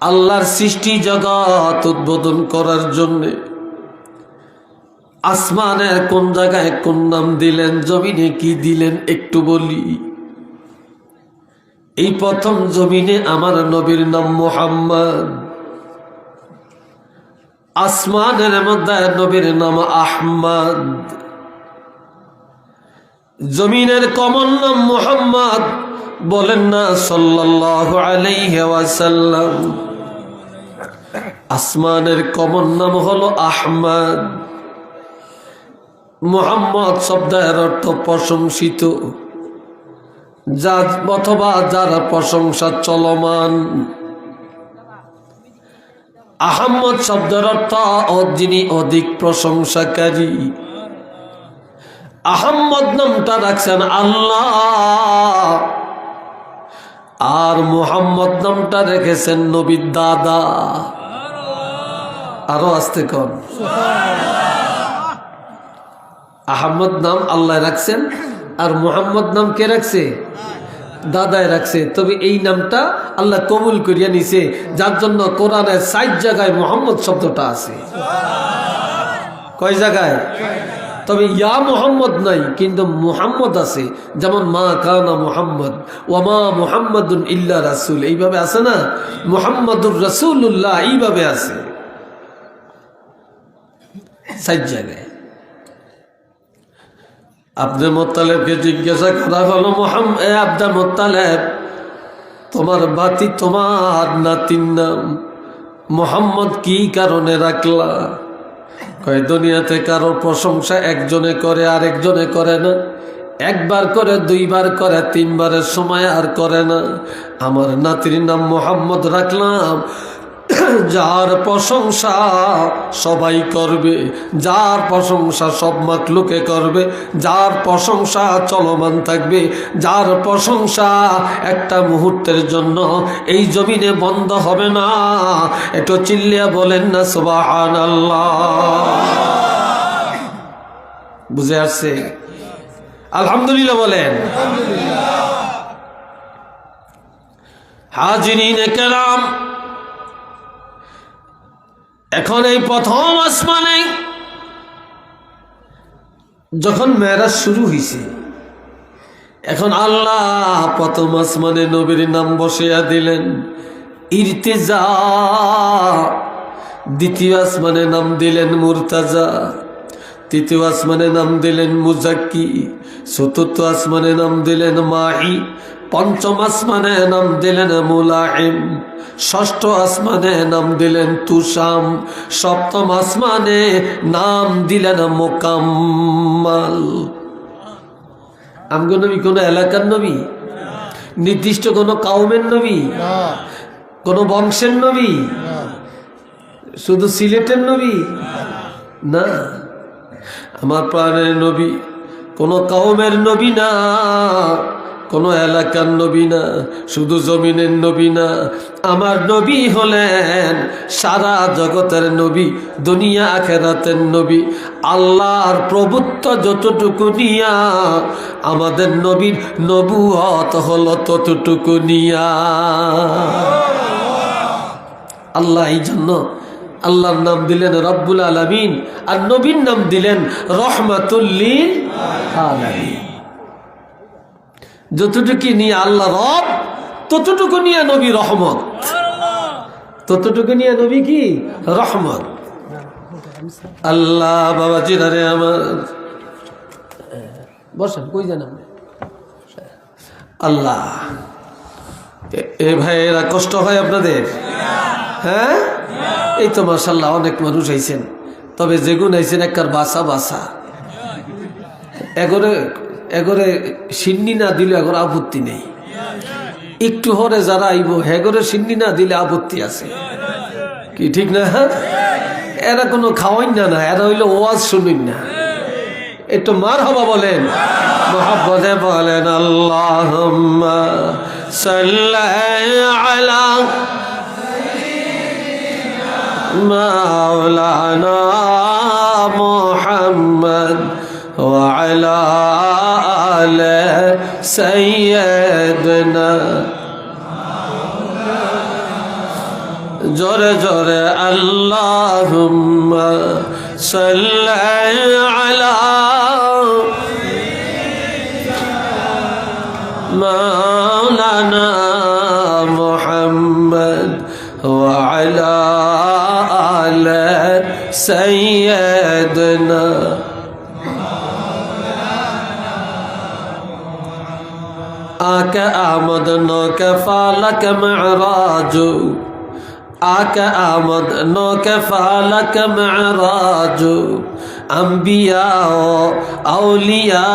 আল্লাহর সৃষ্টি জগৎ উদ্বোধন করার জন্যে আসমানের কোন জায়গায় কোন নাম দিলেন, জমিনে কি দিলেন একটু বলি। এই প্রথম জমিনে আমার নবীর নাম মুহাম্মদ, আসমানের মধ্যে নবীর নাম আহমদ, জমিনের কমন নাম মুহাম্মদ, বলেন না সাল্লাল্লাহু আলাইহি ওয়াসাল্লাম। আসমানের কমন নাম হলো আহমদ। মুহাম্মদ শব্দের অর্থ প্রশংসিত, যা অথবা যার প্রশংসা চলমান। আহমদ শব্দের অর্থ যিনি অধিক প্রশংসাকারী। আহমদ নামটা রাখছেন আল্লাহ, আর মুহাম্মদ নামটা রেখেছেন নবীর দাদা। আরো আসতে কন, আহমদ নাম আল্লাহ রাখছেন, আর মুহাম্মদ নাম কে রাখছে? দাদায় রাখছে। তবে এই নামটা আল্লাহ কবুল করিয়া নিছে, যার জন্য কোরআনের ৬০ জায়গায় মুহাম্মদ শব্দটা আছে। কয় জায়গায়? তবে ইয়া মুহাম্মদ নাই, কিন্তু মুহাম্মদ আছে। যেমন মা কানা মুহাম্মদ ওয়া মা মুহাম্মাদুন ইল্লা রাসূল, এইভাবে আছে না, মুহাম্মাদুর রাসূলুল্লাহ এইভাবে আছে ৬০ জায়গায়। আব্দুল মুত্তালিবকে জিজ্ঞাসা করা হলো, আব্দুল মুত্তালিব, তোমার বাতি, তোমার নাতির নাম মুহাম্মদ কি কারণে রাখলা? কয়, দুনিয়াতে কারোর প্রশংসা একজনে করে আর একজনে করে না, একবার করে, দুইবার করে, তিনবারের সময় আর করে না। আমার নাতির নাম মুহাম্মদ রাখলাম যার প্রশংসা সবাই করবে, যার প্রশংসা সব মাখলুকে করবে, যার প্রশংসা চলমান থাকবে, যার প্রশংসা একটা মুহূর্তের জন্য এই জমিনে বন্ধ হবে না। একটু চিল্লিয়া বলেন না সুবহানাল্লাহ। বুঝে আসছে? আলহামদুলিল্লাহ বলেন। হাজিরিনে কেরাম, এখন এই প্রথম আসমানে যখন মেরাজ শুরু হয়েছে, এখন আল্লাহ প্রথম আসমানে নবীর নাম বসাইয়া দিলেন ইরতিজা, দ্বিতীয় আসমানে নাম দিলেন মুরতাজা, তৃতীয় আসমানে নাম দিলেন মুজাক্কি, চতুর্থ আসমানে নাম দিলেন মাহি, পঞ্চম আসমানে নাম দিলেন মুলাহিম, ষষ্ঠ আসমানে নাম দিলেন তুষাম, সপ্তম আসমানে নাম দিলেন মোকাম্মাল। আমগো নবী কোন এলাকার নবী, নির্দিষ্ট কোন কাউমের নবী, কোন বংশের নবী, শুধু সিলেটের নবী না। আমার প্রাণের নবী কোন কাউমের নবী না, কোন এলাকার নবী না, শুধু জমিনের নবী না। আমার নবী হলেন সারা জগতের নবী, দুনিয়া আখিরাতের নবী। আল্লাহর প্রভুত্ব যতটুকু নিয়া আমাদের নবীর নবুয়ত হলো ততটুকু নিয়া। আল্লাহ এই জন্য আল্লাহর নাম দিলেন রব্বুল আলামিন, আর নবীর নাম দিলেন রহমাতুল লিল আলামিন। যতটুকু নিয়ে আল্লাহ রব, ততটুকু নিয়ে নবী রহমত, ততটুকু নিয়ে নবী কি রহমত। আল্লাহ বাবাজি রে আমার, বসেন, কই যান আপনি? আল্লাহ, এ ভাইয়েরা কষ্ট হয় আপনাদের? হ্যাঁ, এই তো মাশাআল্লাহ অনেক মানুষ আইছেন, তবে যেগুন আইছেন একবার বাসা বাসা, এগরে সিন্নি না দিলে এগর আপত্তি নেই। একটু হরে যারা আইব হেগরে সিন্নি না দিলে আপত্তি আছে কি, ঠিক না? এরা কোনো খাওয়াই না, এরা হইলো ওয়াজ শুনুন না। একটু মারহাবা বলেন, মুহাব্বতে বলেন আল্লাহুম্মা সাল্লি আলা মাওলানা মুহাম্মদ ওয়া আলা আলি সাইয়্যিদিনা। জোরে জোরে আল্লাহুম্মা সাল্লি আলা মাওলানা মুহাম্মদ ওয়া আলা আলি সাইয়্যিদিনা। आका आमद नो के फालक मेराजो, आका आमद नो के फालक मेराजो, अंबिया औलिया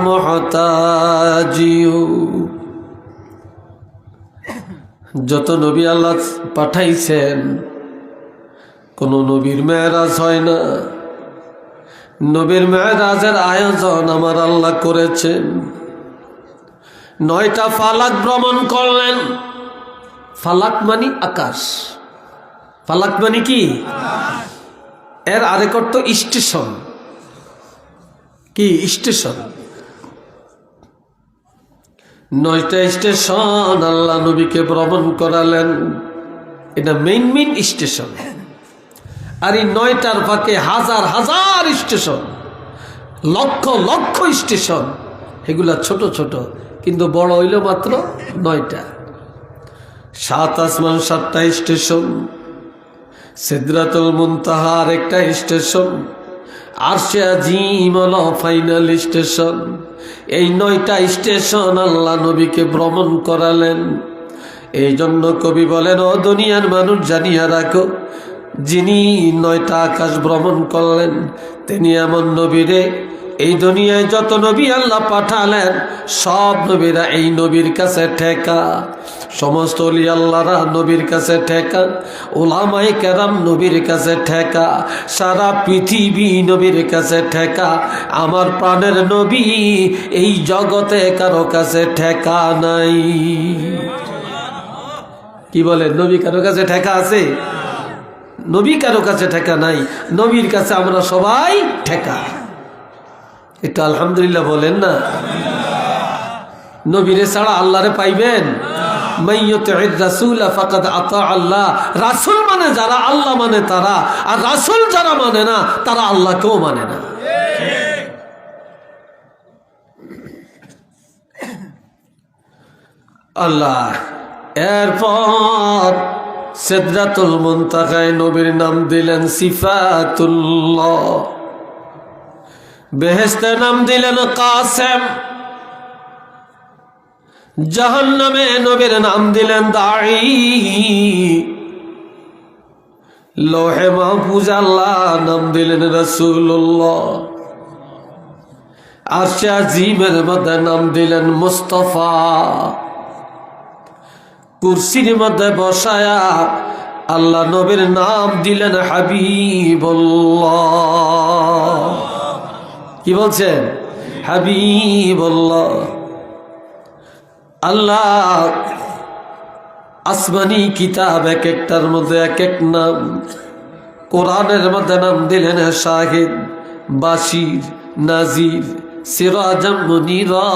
मुहताजियो। যত নবী আল্লাহ পাঠাইছেন কোন নবীর মেরাজ হয় না। নবীর মেরাজের আয়োজন আমার আল্লাহ করেছেন। 9টা ফালাক ভ্রমণ করলেন। ফালাক মানে আকাশ, ফালাক মানে কি? এর আরেক অর্থ স্টেশন। কি স্টেশন? 9টা স্টেশন আল্লাহ নবীকে ভ্রমণ করালেন। এটা মেইন স্টেশন। আর এই 9টার ফাঁকে হাজার হাজার স্টেশন, লক্ষ লক্ষ স্টেশন। এগুলা ছোট ছোট, কিন্তু বড় হইল মাত্র 9টা। 7 আসমান 7টা স্টেশন, সিদরাতুল মুনতাহা আরেকটা স্টেশন, আরশে আজিম হলো ফাইনাল স্টেশন। এই 9টা স্টেশন আল্লাহ নবীকে ভ্রমণ করালেন। এই জন্য কবি বলেন, ও দুনিয়ার মানুষ জানিয়া রাখো, যিনি 9টা আকাশ ভ্রমণ করলেন তিনি এমন নবীরে এই দুনিয়ায় যত নবী আল্লাহ পাঠালেন সব নবীরা এই নবীর কাছে ঠেকা, সমস্ত ওলি আল্লাহরা নবীর কাছে ঠেকা, উলামায়ে কেরাম নবীর কাছে ঠেকা, সারা পৃথিবী নবীর কাছে ঠেকা। আমার প্রাণের নবী এই জগতে কারো কাছে ঠেকা নাই। কি বলে, নবী কারো কাছে ঠেকা আছে? নবী কারো কাছে ঠেকা নাই, নবীর কাছে আমরা সবাই ঠেকা। এটা আলহামদুলিল্লাহ বলেন না? নবীরে ছাড়া আল্লাহরে পাইবেন? মাইয়ুতির রাসূল ফাকাদ আতা আল্লাহ। রাসূল মানে যারা, আল্লাহ মানে তারা, আর রাসূল যারা মানে না তারা আল্লাহকেও মানে না। আল্লাহ এরপর সিদরাতুল মুনতাহায় নবীর নাম দিলেন সিফাতুল্লাহ, বেহেশতের নাম দিলেন কাসেম, জাহান্নামে নবীর নাম দিলেন দাঈ, লৌহে মাহফুজ আল্লাহ নাম দিলেন রাসূলুল্লাহ, আরশে আজিমের মধ্যে নাম দিলেন মুস্তাফা, কুরসির মধ্যে বসায়া আল্লাহ নবীর নাম দিলেন হাবিবুল্লাহ। কি বলছেন? হাবিবুল্লাহ। আল্লাহ আসমানি কিতাব এক একটার মধ্যে এক এক নাম, কোরআনের মধ্যে নাম দিলেন শাহিদ, বাশির, নাজির, সিরাজাম মুনীরা।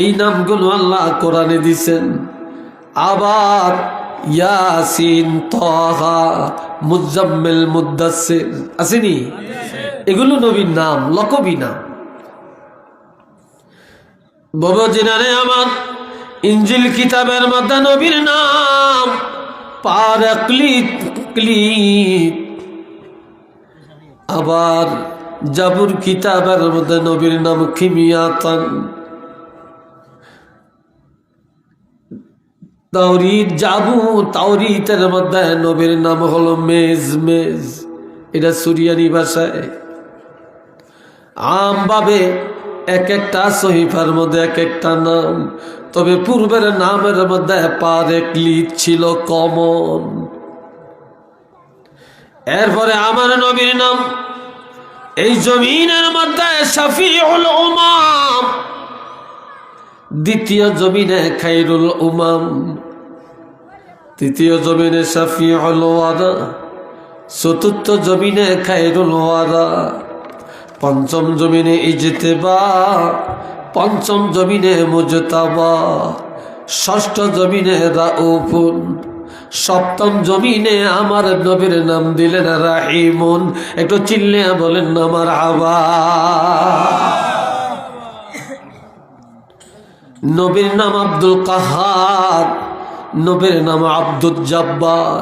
এই নামগুলো আল্লাহ কোরআনে দিছেন। আবার ইয়াসিন, তাহা, মুজাম্মিল, মুদ্দাসসির আসেনি? এগুলো নবীর নাম, লকবি নাম। বাবা জিনারে আমার, ইনজিল কিতাবের মধ্যে নবীর নাম পারাকলিত। আবার জাবুর কিতাবের মধ্যে নবীর নাম কিমিয়াতান। তাওরীতের মধ্যে নবীর নাম হলো মেজ। এটা সুরিয়ানি ভাষায়। আমভাবে এক একটা সহিফার মধ্যে এক একটা নাম, তবে পূর্বের নামের মধ্যে পারাকলিত ছিল কমন। এরপরে আমার নবীর নাম এই জমিনের মধ্যে শফিউল উমাম, দ্বিতীয় জমিনে খায়রুল উমাম, তৃতীয় জমিনে শফিউল ওয়ারা, চতুর্থ জমিনে খায়রুল ওয়ারা, পঞ্চম জমিনে ইজতেবা, পঞ্চম জমিনে মুজতাবা, ষষ্ঠ জমিনে রাউফুন, সপ্তম জমিনে আমার নবীর নাম দিলেন রাহিমুন। একটু চিল্লে বলেন না মারহাবা। নবীর নাম আব্দুল কাহার, নবীর নাম আব্দুল জব্বার,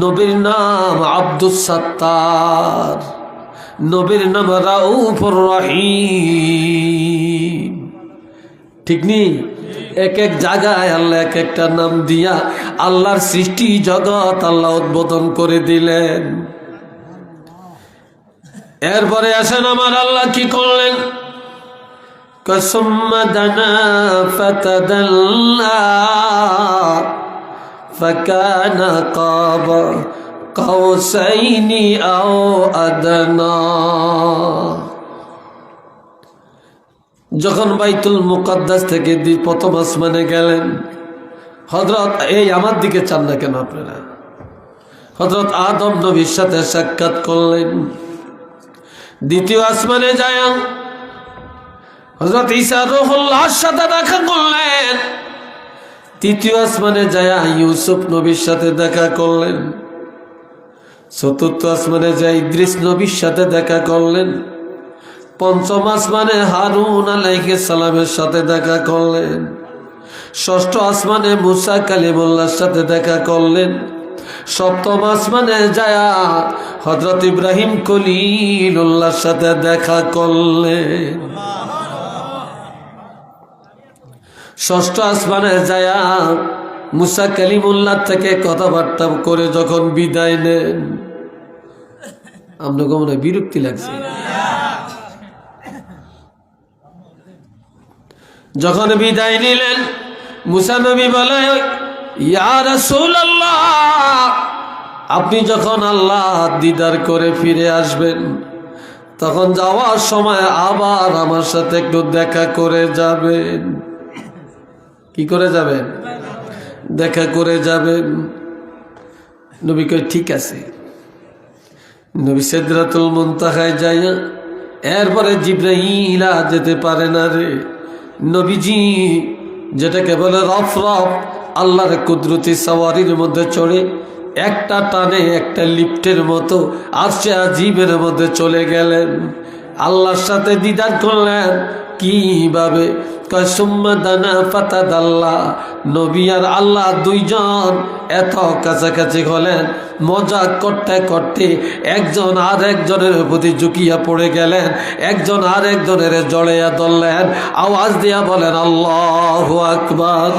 নবীর নাম আব্দুস সাত্তার, নবীর নাম রাউফুর রহিম। ঠিক নেই? এক এক জায়গায় আল্লাহ এক একটা নাম দিয়া আল্লাহর সৃষ্টি জগৎ আল্লাহ উদ্বোধন করে দিলেন। এরপরে আসেন আমার আল্লাহ কি করলেন? সুম্মা দানা ফাতাদাল্লা ফাকানা কাবা কাউসাইনি আও আদনা। যখন বাইতুল মুকাদ্দাস থেকে প্রথম আসমানে গেলেন, হযরত এই আমার দিকে চান না কেন আপনারা? হযরত আদম নবীর সাথে সাক্ষাৎ করলেন। দ্বিতীয় আসমানে যায় হযরত ঈসা রূহুল্লাহর সাথে দেখা করলেন। তৃতীয় আসমানে যায় ইউসুফ নবীর সাথে দেখা করলেন। চতুর্থ আসমানে যায় ইদ্রিস নবীর সাথে দেখা করলেন। পঞ্চম আসমানে হারুন আলাইহিস সালামের সাথে দেখা করলেন। ষষ্ঠ আসমানে মুসা কালিমুল্লাহর সাথে দেখা করলেন। সপ্তম আসমানে যায়া হযরত ইব্রাহিম খলিলুল্লাহর সাথে দেখা করলেন। ষষ্ঠ আসমানে যায়া মুসা কালিমুল্লাহ থেকে কথাবার্তা করে যখন বিদায় নেন, আপনাকে মনে হয় বিরক্তি লাগছে। যখন বিদায় নিলেন মুসা নবী বলে, ইয়া রাসূলুল্লাহ, আপনি যখন আল্লাহ দিদার করে ফিরে আসবেন তখন যাওয়ার সময় আবার আমার সাথে একটু দেখা করে যাবেন। কি করে যাবেন? দেখা করে যাবেন। নবী কয় ঠিক আছে। নবী সিদরাতুল মুনতাহায় যায়, এরপরে জিবরাইল যেতে পারে না রে। নবীজি যেটাকে বলে রফ রফ, আল্লাহর কুদরতি সাওয়ারির মধ্যে চড়ে একটা টানে একটা লিফটের মতো আরশে আজিমের মধ্যে চলে গেলেন, আল্লাহর সাথে দিদার করলেন। কিভাবে? কয় সুম্মা দানা ফাতাদাল্লাহ। নবী আর আল্লাহ দুইজন এত কাছাকাছি হলেন, মজা করতে করতে একজন আর একজনের প্রতি ঝুঁকিয়া পড়ে গেলেন, একজন আর একজনের জড়াইয়া ধরলেন, আওয়াজ দিয়া বলেন আল্লাহু আকবার।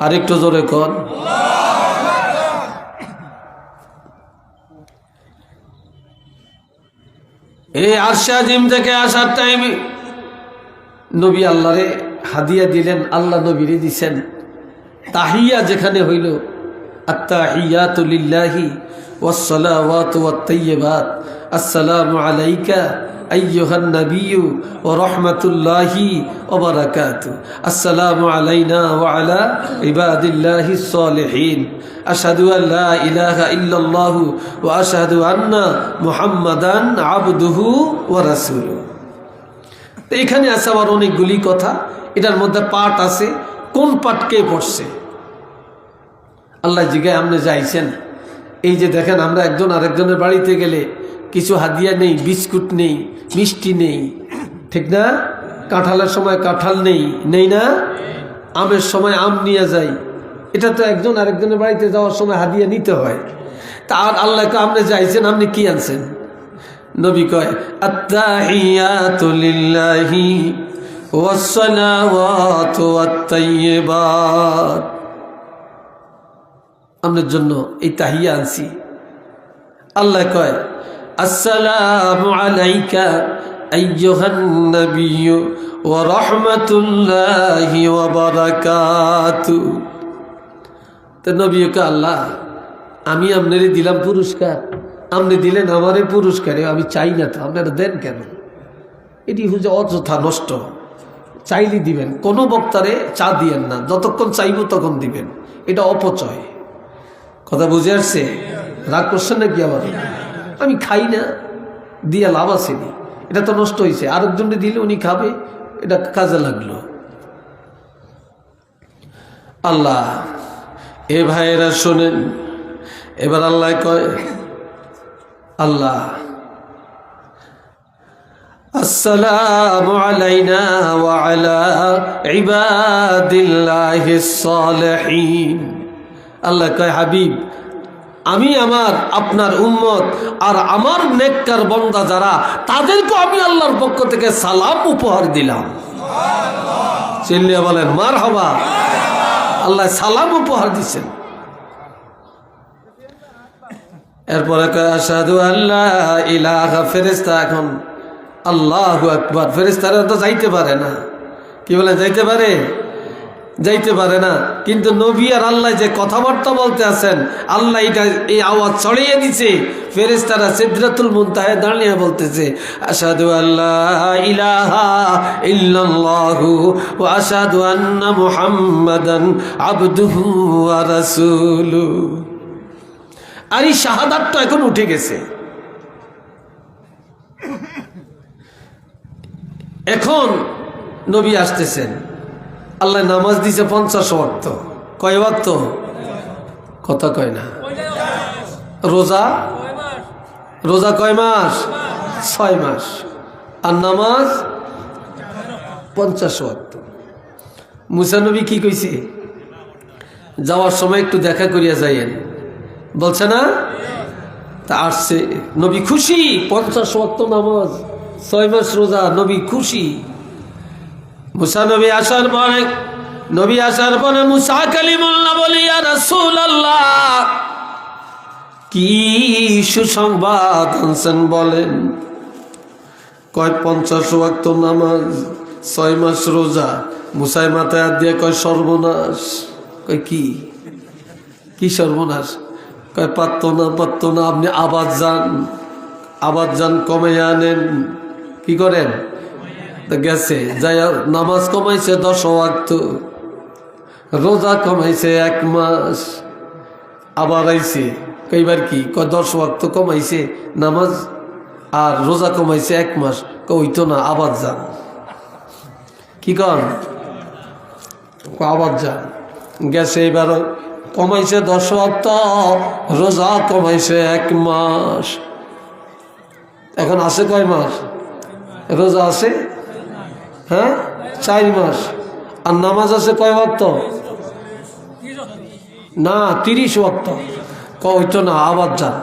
আরেকটু জোরে কর। এই আরশে আজিম থেকে আসার টাইমে নবী আল্লাহরে হাদিয়া দিলেন, আল্লাহ নবীরে দিছেন তাহিয়া, যেখানে হইল আত্তাহিয়াতু লিল্লাহি ওয়াসসালাওয়াতু ওয়াত-তাইয়্যিবাত, আসসালামু আলাইকা আইয়ুহান নাবিয়্যু ওয়া রাহমাতুল্লাহি ওয়া বারাকাতুহু, আসসালামু আলাইনা ওয়া আলা ইবাদিল্লাহিস সালিহিন, আশহাদু আল লা ইলাহা ইল্লাল্লাহু ওয়া আশহাদু আন্না মুহাম্মাদান আবদুহু ওয়া রাসূলুহু। এখানে আছে আবার অনেকগুলি কথা, এটার মধ্যে পাঠ আছে, কোন পাঠ কে পড়ছে? আল্লাহ জিগায় আপনি যাইছেন। এই যে দেখেন, আমরা একজন আরেকজনের বাড়িতে গেলে কিছু হাদিয়া নেই, বিস্কুট নেই, মিষ্টি নেই, ঠিক না? কাঁঠালের সময় কাঁঠাল নেই, নেই না? আমের সময় আম নিয়ে যাই। এটা তো একজন আরেকজনের বাড়িতে যাওয়ার সময় হাদিয়া নিতে হয়। তা আর আল্লাহকে আপনি যাইছেন, আপনি কি আনছেন? নবী কয় আত্তাহিয়াতু লিল্লাহি ওয়াসসালাওয়াতু ওয়াত-তাইয়্যিবাত, আপনার জন্য এই তাহিয়া আনছি। আল্লাহ কয় আসসালামু আলাইকা আইয়ুহান নাবিয়্যু ওয়া রাহমাতুল্লাহি ওয়া বারাকাতুহু। তো নবী কয় আল্লাহ, আমি আপনারে দিলাম পুরস্কার, আপনি দিলেন আমারে পুরস্কারে, আমি চাই না তো, আপনারা দেন কেন? এটি হচ্ছে অযথা নষ্ট। চাইলে দিবেন, কোনো বক্তারে চা দিয়েন না, যতক্ষণ চাইব তখন দিবেন, এটা অপচয়। কথা বুঝে আসছে? রাগ করছেন নাকি আবার? আমি খাই না, দিয়ে লাভ আসেনি, এটা তো নষ্ট হয়েছে, আরেকজনকে দিলে উনি খাবে, এটা কাজে লাগলো। আল্লাহ, এ ভাইয়েরা শোনেন, এবার আল্লাহ কয়, আল্লাহ আসসালামু আলাইনা ওয়া আলা ইবাদিল্লাহিস সালিহিন। আল্লাহ কয় হাবিব, আমি আপনার উম্মত আর আমার নেককার বান্দা যারা, তাদেরকে আমি আল্লাহর পক্ষ থেকে সালাম উপহার দিলাম। চিল্লিয়া বলেন মারহাবা। আল্লাহ সালাম উপহার দিচ্ছেন। এরপরে কয় আশহাদু আল্লা ইলাহা। ফেরেশতা এখন আল্লাহু আকবার, ফেরেশতারা তো যাইতে পারে না। কি বলে যাইতে পারে? যাইতে পারে না। কিন্তু নবী আর আল্লাহ যে কথাবার্তা বলতে আছেন, আল্লাহ এটা এই আওয়াজ ছড়িয়ে দিছে। ফেরেশতারা সিদরাতুল মুনতাহায় দাঁড়িয়ে বলতেছে আশহাদু আল্লা ইলাহা ইল্লাল্লাহু ওয়া আশহাদু আন্না মুহাম্মাদান আবদুহু ওয়া রাসূলুহু। আর এই শাহাদাতটা এখন উঠে গেছে। এখন নবী আসতেছেন, আল্লাহ নামাজ দিছে 50 ওয়াক্ত। কয় ওয়াক্ত? কথা কয় না। রোজা রোজা কয় মাস? 6 মাস। আর নামাজ 50 ওয়াক্ত। মুসা নবী কি কইছে? যাওয়ার সময় একটু দেখা করিয়া যাইয়েন, বলছে না? তা আসছে, নবী খুশি। 50 ওয়াক্ত নামাজ, 6 মাস রোজা, নবী খুশি। মুসা নবী আসার পরে মুসা কালিমুল্লাহ বলি ইয়া রাসূলুল্লাহ, কি সুসংবাদ আনছেন বলেন? কয় 50 ওয়াক্ত নামাজ, 6 মাস রোজা। মুসাই মাথায় হাত দিয়ে কয় সর্বনাশ। কয় কি সর্বনাশ? কয় পারতো না, আপনি আবার যান কমে আনেন। কি করেন? গেছে যাই নামাজ কমাইছে 10 ওয়াক্ত, রোজা কমাইছে 1 মাস, আবার আইছে কইবার কি? কয় 10 ওয়াক্ত কমাইছে নামাজ আর রোজা কমাইছে 1 মাস। কইতো না, আবার যান। কি কন? আবার যান। গেছে এবার কমাইছে 10 ওয়াক্ত, রোজা কমাইছে 1 মাস। এখন আছে কয় মাস রোজা আছে? হ্যাঁ 4 মাস। আর নামাজ আছে কয় ওয়াক্ত? না 30 ওয়াক্ত। কইতো না, আবার যান।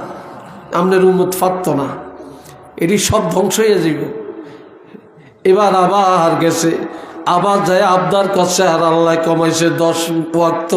আপনার উম্মত পারত না, এটি সব ধ্বংস হয়ে যাবে। এবার আবার গেছে, আবার যায় আবদার করছে, আর আল্লাহ কমাইছে 10 ওয়াক্ত।